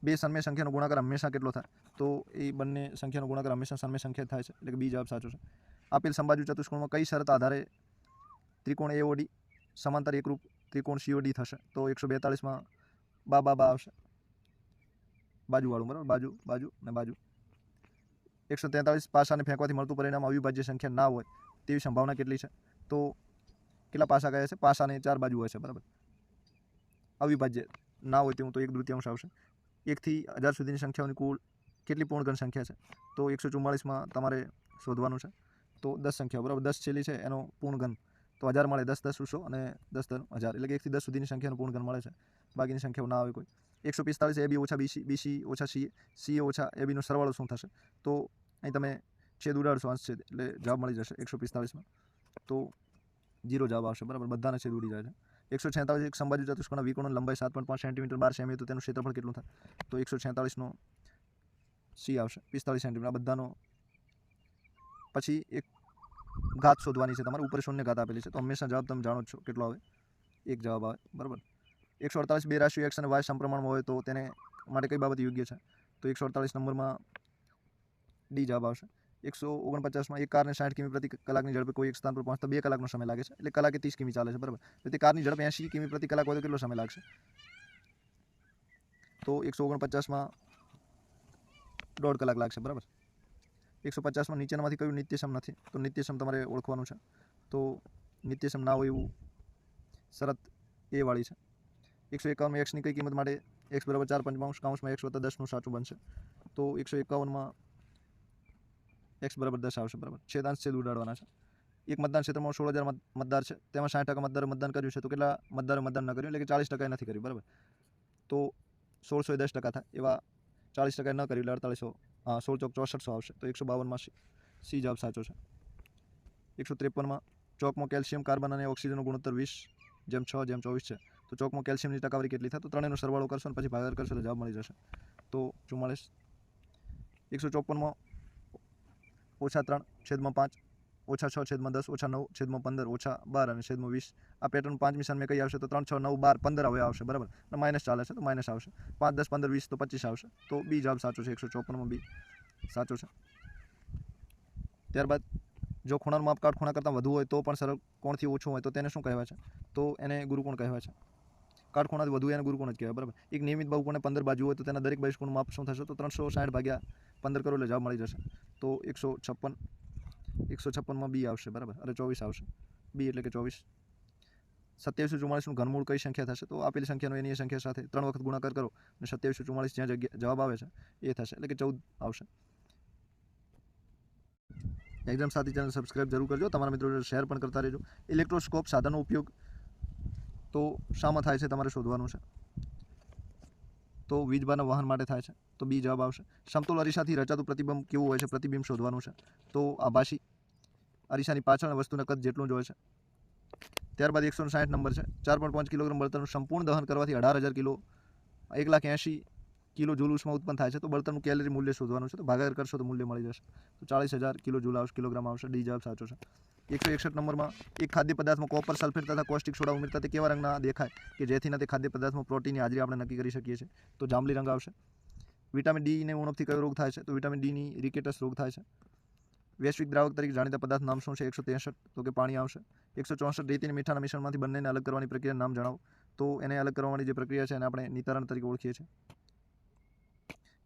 બે સન્મેય સંખ્યાનો ગુણાકાર હંમેશા કેટલો થાય? તો એ બંને સંખ્યાનો ગુણાકાર હંમેશા સન્મેય સંખ્યા થાય છે, એટલે કે બી જવાબ સાચો છે. આપેલ સમબાજુ ચતુષ્કોણમાં કઈ શરત આધારે ત્રિકોણ એઓડી સમાંતર એકરૂપ ત્રિકોણ સીઓડી થશે? તો 142માં બા આવશે, બાજુવાળું, બરાબર. બાજુ અને બાજુ. 143 પાસાને ફેંકવાથી મળતું પરિણામ અવિભાજ્ય સંખ્યા ના હોય તેવી સંભાવના કેટલી છે? તો કેટલા પાસા કયા છે? પાસાને 4 બાજુ હોય છે, બરાબર. અવિભાજ્ય ના હોય તેવું તો 1/2 આવશે. 1 થી 1000 સુધીની સંખ્યાઓની કુલ કેટલી પૂર્ણઘન સંખ્યા છે? તો 144માં તમારે શોધવાનું છે. તો 10 સંખ્યાઓ, બરાબર. 10 છેલ્લી છે એનો પૂર્ણઘન, તો 1000 મળે. 10 10 100 અને 10 10 1000, એટલે કે 1 થી 10 સુધીની સંખ્યાનું પૂર્ણઘન મળે છે. બાકીની સંખ્યાઓ ના આવે કોઈ. 145 AB ઓછા BC ઓછા CA ઓછા ABનો સરવાળો શું થશે? તો અહીં તમે છેદ ઉડાડશો, અંશ છેદ, એટલે જવાબ મળી જશે 145માં. તો 0 જવાબ આવશે, બરાબર. બધાના છેદ ઉડી જાય છે. 146 એક સમબાજુ ચતુષ્કોણના વિકોણની લંબાઈ 7.5 સેન્ટીમીટર 12 સેમી, તો તેનું ક્ષેત્રફળ કેટલું થાય? તો 146 નો સી આવશે 45 સેન્ટીમીટર. આ બધાનો પછી એક ઘાત શોધવાની છે તમારે. ઉપર શૂન્ય ઘાત આપેલી છે, તો હંમેશા જવાબ તમે જાણો જ છો કેટલો આવે. એક જવાબ આવે, બરાબર. 148 બે રાશિઓ x અને y સમપ્રમાણમાં હોય તો તેને માટે કઈ બાબત યોગ્ય છે? તો 148 નંબરમાં ડી જવાબ આવશે. 149માં એક કારને 60 કિમી પ્રતિ કલાકની ઝડપે કોઈ એક સ્થાન પર પહોંચતા 2 કલાકનો સમય લાગે છે, એટલે કલાકે 30 કિમી ચાલે છે, બરાબર. તો તે કારની ઝડપ 80 કિમી પ્રતિ કલાક હોય તો કેટલો સમય લાગશે? તો 149માં 1.5 કલાક લાગશે, બરાબર. 150માં નીચેનામાંથી કયું નિત્યસમ નથી? તો નિત્યસમ તમારે ઓળખવાનું છે. તો નિત્યસમ ના હોય એવું શરત એ વાળી છે. 151માં x ની કઈ કિંમત માટે x = 4/5 કૌંસમાં x + 10 સાચું બનશે? તો 151માં x = 10 આવશે, બરાબર. છેદાંશ છેદ ઉડાડવાના છે. એક મતદાન ક્ષેત્રમાં 16,000 મતદાર છે, તેમાં 60% મતદારોએ મતદાન કર્યું છે, તો કેટલા મતદારોએ મતદાન ન કર્યું? એટલે કે 40% નથી કર્યું, બરાબર. તો 1600 એ 10% થાય, એવા 40% ન કર્યું એટલે 4800, 16 ચોક 6400 આવશે. તો 152માં સી જવાબ સાચો છે. 153માં ચોકમાં કેલ્શિયમ, કાર્બન અને ઓક્સિજનનો ગુણોત્તર 20:6:24 છે, તો ચોકમાં કેલ્શિયમની ટકાવારી કેટલી થાય? તો ત્રણેયનો સરવાળો કરશો અને પછી ભાગાકાર કરશો એટલે જવાબ મળી જશે. તો 44. 154માં -3/5 -6/10 -9/15 -12 અને -20. આ પેટર્ન 5મી સન્મે કઈ આવશે? તો 3 6 9 12 15 હવે આવશે, બરાબર. અને માઇનસ ચાલે છે તો માઇનસ આવશે. 5 10 15 20 તો 25 આવશે. તો બી જવાબ સાચો છે. 154માં બી સાચો છે. ત્યારબાદ જો ખૂણાનું માપ કાટખૂણા કરતાં વધુ હોય તો પણ સરળ કોણથી ઓછું હોય તો તેને શું કહેવાય છે? તો એને ગુરુકોણ કહેવાય છે. કાટખૂણાથી વધુ એને ગુરુકોણ જ કહેવાય, બરાબર. એક નિયમિત બહુકોણને 15 બાજુ હોય તો તેના દરેક બહિષ્કોણનું માપ શું થશે? તો 360/15 કરો એટલે જવાબ મળી જશે. તો 156માં બી આવશે, બરાબર. અને 24 આવશે. બી એટલે કે 24. 2744નું ઘનમૂળ કઈ સંખ્યા થશે? તો આપેલી સંખ્યાનો એની સંખ્યા સાથે 3 વખત ગુણાકાર કરો અને 2744 જ્યાં જવાબ આવે છે એ થશે, એટલે કે 14 આવશે. એક્ઝામ સાથી ચેનલ સબસ્ક્રાઇબ જરૂર કરજો. તમારા મિત્રો જોડે શેર પણ કરતા રહેજો. ઇલેક્ટ્રોસ્કોપ સાધનનો ઉપયોગ તો શામાં થાય છે તમારે શોધવાનું છે. તો વીજભારના વહન માટે થાય છે, તો બી જવાબ આવશે. સમતોલ અરીસાથી રચાતું પ્રતિબિંબ કેવું હોય છે? પ્રતિબિંબ શોધવાનું છે. તો આભાસી. અરીસાની પાછળના વસ્તુના કદ જેટલું જ હોય છે. ત્યારબાદ 160 નંબર છે. 4.5 કિલોગ્રામ બળતણનું સંપૂર્ણ દહન કરવાથી 18,000 કિલો 1,80,000 કિલો જૂલ ઉષ્મા ઉત્પન્ન થાય છે, તો બળતણનું કેલરી મૂલ્ય શોધવાનું છે. તો ભાગાકાર કરશો તો મૂલ્ય મળી જશે. તો 40,000 કિલો જૂલ આવશે, કિલોગ્રામ આવશે. ડી જવાબ સાચો છે. 161 નંબરમાં એક ખાદ્ય પદાર્થમાં કોપર સલ્ફેટ તથા કોસ્ટિક સોડા ઉમેરતા તે કેવા રંગના દેખાય કે જેથી તે ખાદ્ય પદાર્થમાં પ્રોટીનની હાજરી આપણે નક્કી કરી શકીએ છીએ? તો જાંબલી રંગ આવશે. વિટામિન ડી ને ઉણપથી કયો રોગ થાય છે? તો વિટામિન ડીની રિકેટસ રોગ થાય છે. વૈશ્વિક દ્રાવક તરીકે જાણીતા પદાર્થનું નામ શું છે? 163, તો કે પાણી આવશે. 164 રેતી અને મીઠાના મિશ્રણમાંથી બંનેને અલગ કરવાની પ્રક્રિયાનું નામ જણાવો. તો એને અલગ કરવાની જે પ્રક્રિયા છે એને આપણે નિતારણ તરીકે ઓળખીએ છીએ.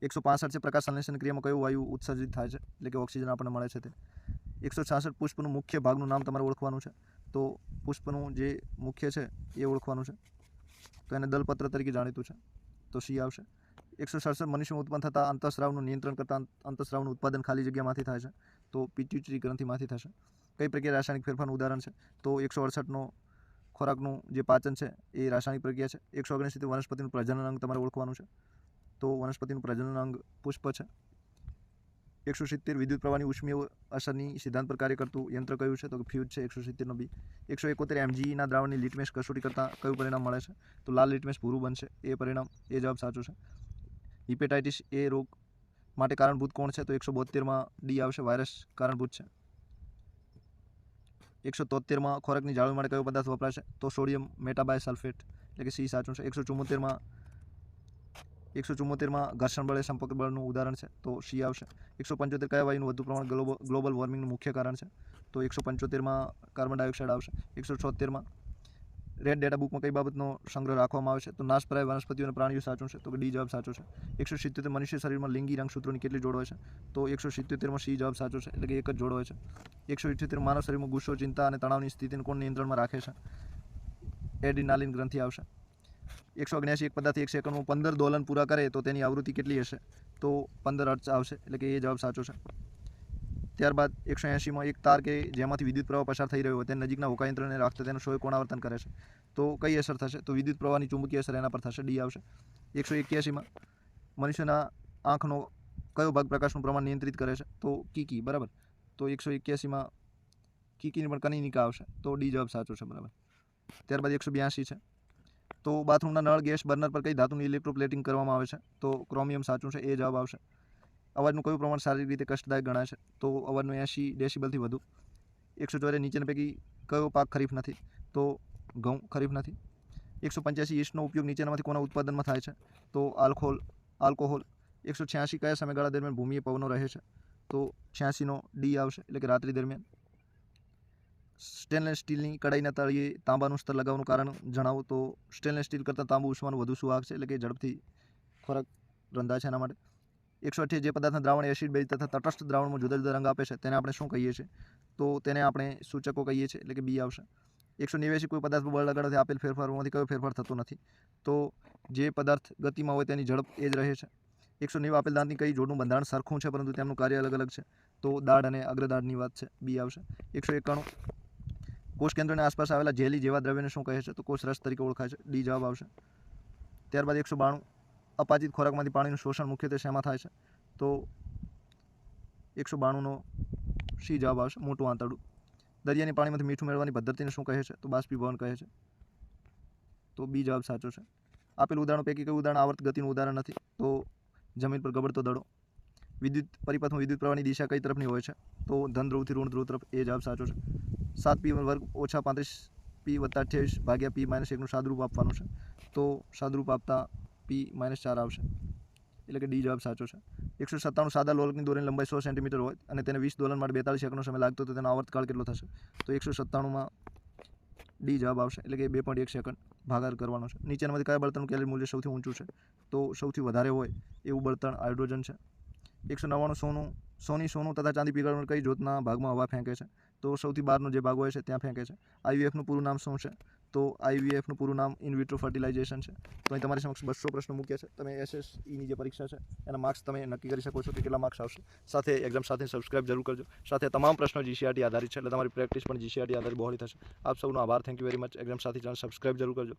165 છે. પ્રકાશ સંશ્લેષણ ક્રિયામાં કયો વાયુ ઉત્સર્જિત થાય છે? એટલે કે ઓક્સિજન આપણને મળે છે તે. 166 પુષ્પનું મુખ્ય ભાગનું નામ તમારે ઓળખવાનું છે. તો પુષ્પનું જે મુખ્ય છે એ ઓળખવાનું છે. તો એને દલપત્ર તરીકે જાણીતું છે, તો સી આવશે. 167 મનુષ્યમાં ઉત્પન્ન થતા અંતઃસ્રાવનું નિયંત્રણ કરતા અંતઃસ્રાવનું ઉત્પાદન ખાલી જગ્યામાંથી થાય છે, તો પિટ્યુટરી ગ્રંથિમાંથી થશે. કઈ પ્રક્રિયા રાસાયણિક ફેરફારનું ઉદાહરણ છે? તો 168નો ખોરાકનું જે પાચન છે એ રાસાયણિક પ્રક્રિયા છે. 169 વનસ્પતિનું પ્રજનન અંગ તમારે ઓળખવાનું છે, તો વનસ્પતિનું પ્રજનન અંગ પુષ્પ છે. 170 વિદ્યુત પ્રવાહની ઉષ્મીય અસરની સિદ્ધાંત પર કાર્ય કરતું યંત્ર કયું છે? તો ફ્યુઝ છે 170નો બી. 171 એમજીના દ્રાવણની લિટમેસ કસોટી કરતાં કયું પરિણામ મળે છે? તો લાલ લિટમેસ ભૂરું બનશે, એ પરિણામ, એ જવાબ સાચો છે. હિપેટાઇટિસ એ રોગ માટે કારણભૂત કોણ છે? તો 172માં ડી આવશે, વાયરસ કારણભૂત છે. 173માં ખોરાકની જાળવણી માટે કયો પદાર્થ વપરાશે? તો સોડિયમ મેટાબાયસલ્ફેટ, એટલે કે સી સાચું છે. 174માં ઘર્ષણ બળ એ સંપર્ક બળનું ઉદાહરણ છે, તો સી આવશે. 175 કયા વાયુનું વધુ પ્રમાણ ગ્લોબલ વોર્મિંગનું મુખ્ય કારણ છે? તો 175માં કાર્બન ડાયોક્સાઇડ આવશે. 176માં રેડ ડેટા બુકમાં કઈ બાબતનો સંગ્રહ રાખવામાં આવે છે? તો નાશપ્રાય વનસ્પતિઓ અને પ્રાણીઓ સાચું છે, તો ડી જવાબ સાચો છે. 177 મનુષ્ય શરીરમાં લિંગી રંગસૂત્રોની કેટલી જોડ હોય છે? તો 177માં સી જવાબ સાચો છે, એટલે કે એક જ જોડ હોય છે. 178 માનવ શરીરમાં ગુસ્સો, ચિંતા અને તણાવની સ્થિતિને કોણ નિયંત્રણમાં રાખે છે? એડ્રીનાલિન ગ્રંથિ આવશે. 179 એક પદાર્થ 1 સેકન્ડમાં 15 દોલન પૂરા કરે તો તેની આવૃત્તિ કેટલી હશે? તો 15 હર્ટ્ઝ આવશે, એટલે કે એ જવાબ સાચો છે. ત્યારબાદ 180માં એક તાર કે જેમાંથી વિદ્યુત પ્રવાહ પસાર થઈ રહ્યો હોય તેને નજીકના હોકાયંત્રને રાખતા તેનું શોએ કોણ આવર્તન કરે છે? તો કઈ અસર થશે? તો વિદ્યુત પ્રવાહની ચુંબકીય અસર એના પર થશે, ડી આવશે. 181માં મનુષ્યના આંખનો કયો ભાગ પ્રકાશનું પ્રમાણ નિયંત્રિત કરે છે? તો કીકી, બરાબર. તો 181માં કીકીની પણ કનિનિકા આવશે, તો ડી જવાબ સાચો છે, બરાબર. ત્યારબાદ 182 છે. તો બાથરૂમના નળ ગેસ બર્નર પર કઈ ધાતુનું ઇલેક્ટ્રોપ્લેટિંગ કરવામાં આવે છે? તો ક્રોમિયમ સાચું છે, એ જવાબ આવશે. અવાજનું કયું પ્રમાણ શારીરિક રીતે કષ્ટદાયક ગણાય છે? તો અવાજનું 80 ડેસિબલથી વધુ. 184 નીચેના પૈકી કયો પાક ખરીફ નથી? તો ઘઉં ખરીફ નથી. 185 યીસ્ટનો ઉપયોગ નીચેનામાંથી કોના ઉત્પાદનમાં થાય છે? તો આલ્કોહોલ. 186 કયા સમયગાળા દરમિયાન ભૂમિએ પવનો રહે છે? તો 86નો ડી આવશે, એટલે કે રાત્રિ દરમિયાન. સ્ટેનલેસ સ્ટીલની કડાઈના તળિયે તાંબાનું સ્તર લગાવવાનું કારણ જણાવો. તો સ્ટેનલેસ સ્ટીલ કરતાં તાંબુ ઉષ્માનું વધુ સુવાહક છે, એટલે કે ઝડપથી ખોરાક રંધાય છે એના માટે. 128 જે પદાર્થના દ્રાવણ એસિડ, બેઝ તથા તટસ્થ દ્રાવણમાં જુદા જુદા રંગ આપે છે તેને આપણે શું કહીએ છીએ? તો તેને આપણે સૂચકો કહીએ છીએ, એટલે કે બી આવશે. 189 કોઈ પદાર્થ પર બળ લગાડવાથી આપેલ ફેરફારોમાંથી કયો ફેરફાર થતો નથી? તો જે પદાર્થ ગતિમાં હોય તેની ઝડપ એ જ રહે છે. 190 આપેલ દાંતની કઈ જોડનું બંધારણ સરખું છે પરંતુ તેમનું કાર્ય અલગ અલગ છે? તો દાઢ અને અગ્રદાઢની વાત છે, બી આવશે. 191 કોષ કેન્દ્રની આસપાસ આવેલા જેલી જેવા દ્રવ્યને શું કહે છે? તો કોષ રસ તરીકે ઓળખાય છે, ડી જવાબ આવશે. ત્યારબાદ 192 અપાચિત ખોરાકમાંથી પાણીનું શોષણ મુખ્યત્વે શેમાં થાય છે? તો 192નો સી જવાબ આવશે, મોટું આંતરડું. દરિયાની પાણીમાંથી મીઠું મેળવવાની પદ્ધતિને શું કહે છે? તો બાષ્પીભવન કહે છે, તો બી જવાબ સાચો છે. આપેલ ઉદાહરણો પૈકી કયું ઉદાહરણ આવર્ત ગતિનું ઉદાહરણ નથી? તો જમીન પર ગબડતો દડો. વિદ્યુત પરિપથમાં વિદ્યુત પ્રવાહની દિશા કઈ તરફની હોય છે? તો ધન ધ્રુવથી ઋણ ધ્રુવ તરફ, એ જવાબ સાચો છે. 7p² ઓછા 35p વત્તા 28 ભાગ્યા p-1નું સાદુરૂપ આપવાનું છે, તો સાદુરૂપ આપતા p-4 આવશે, એટલે કે ડી જવાબ સાચો છે. 197 સાદા લોલકની દોરીની લંબાઈ 100 સેન્ટીમીટર હોય અને તેને 20 દોલન માટે 42 સેકન્ડનો સમય લાગતો તો તેનો આવર્તકાળ કેટલો થશે? તો 197માં ડી જવાબ આવશે, એટલે કે 2.1 સેકન્ડ ભાગાકાર કરવાનો છે. નીચેનામાંથી કયા બળતણનું કેલરી મૂલ્ય સૌથી ઊંચું છે? તો સૌથી વધારે હોય એવું બળતણ હાઇડ્રોજન છે. 199 સોનું તથા ચાંદી પીગળવાની કઈ જ્યોતના ભાગમાં હવા ફેંકે છે? તો સૌથી બહારનો જે ભાગ હોય છે ત્યાં ફેંકે છે. IVFનું પૂરું નામ શું છે? તો IVFનું પૂરું નામ ઇન વિટ્રો ફર્ટિલાઇઝેશન છે. તો અહીં તમારી સમક્ષ 200 પ્રશ્નો મૂક્યા છે. તમે SSEની જે પરીક્ષા છે એના માર્ક્સ તમે નક્કી કરી શકો છો કે કેટલા માર્ક્સ આવશે. સાથે એક્ઝામ સાથે સબસ્ક્રાઇબ જરૂર કરજો. સાથે તમામ પ્રશ્નો GCRT આધારિત છે, એટલે તમારી પ્રેક્ટિસ પણ GCRT આધારિત બહોળી થશે. આપ સૌનો આભાર, thank you very much. Exam સાથે ચેનલ સબસ્ક્રાઇબ જરૂર કરજો.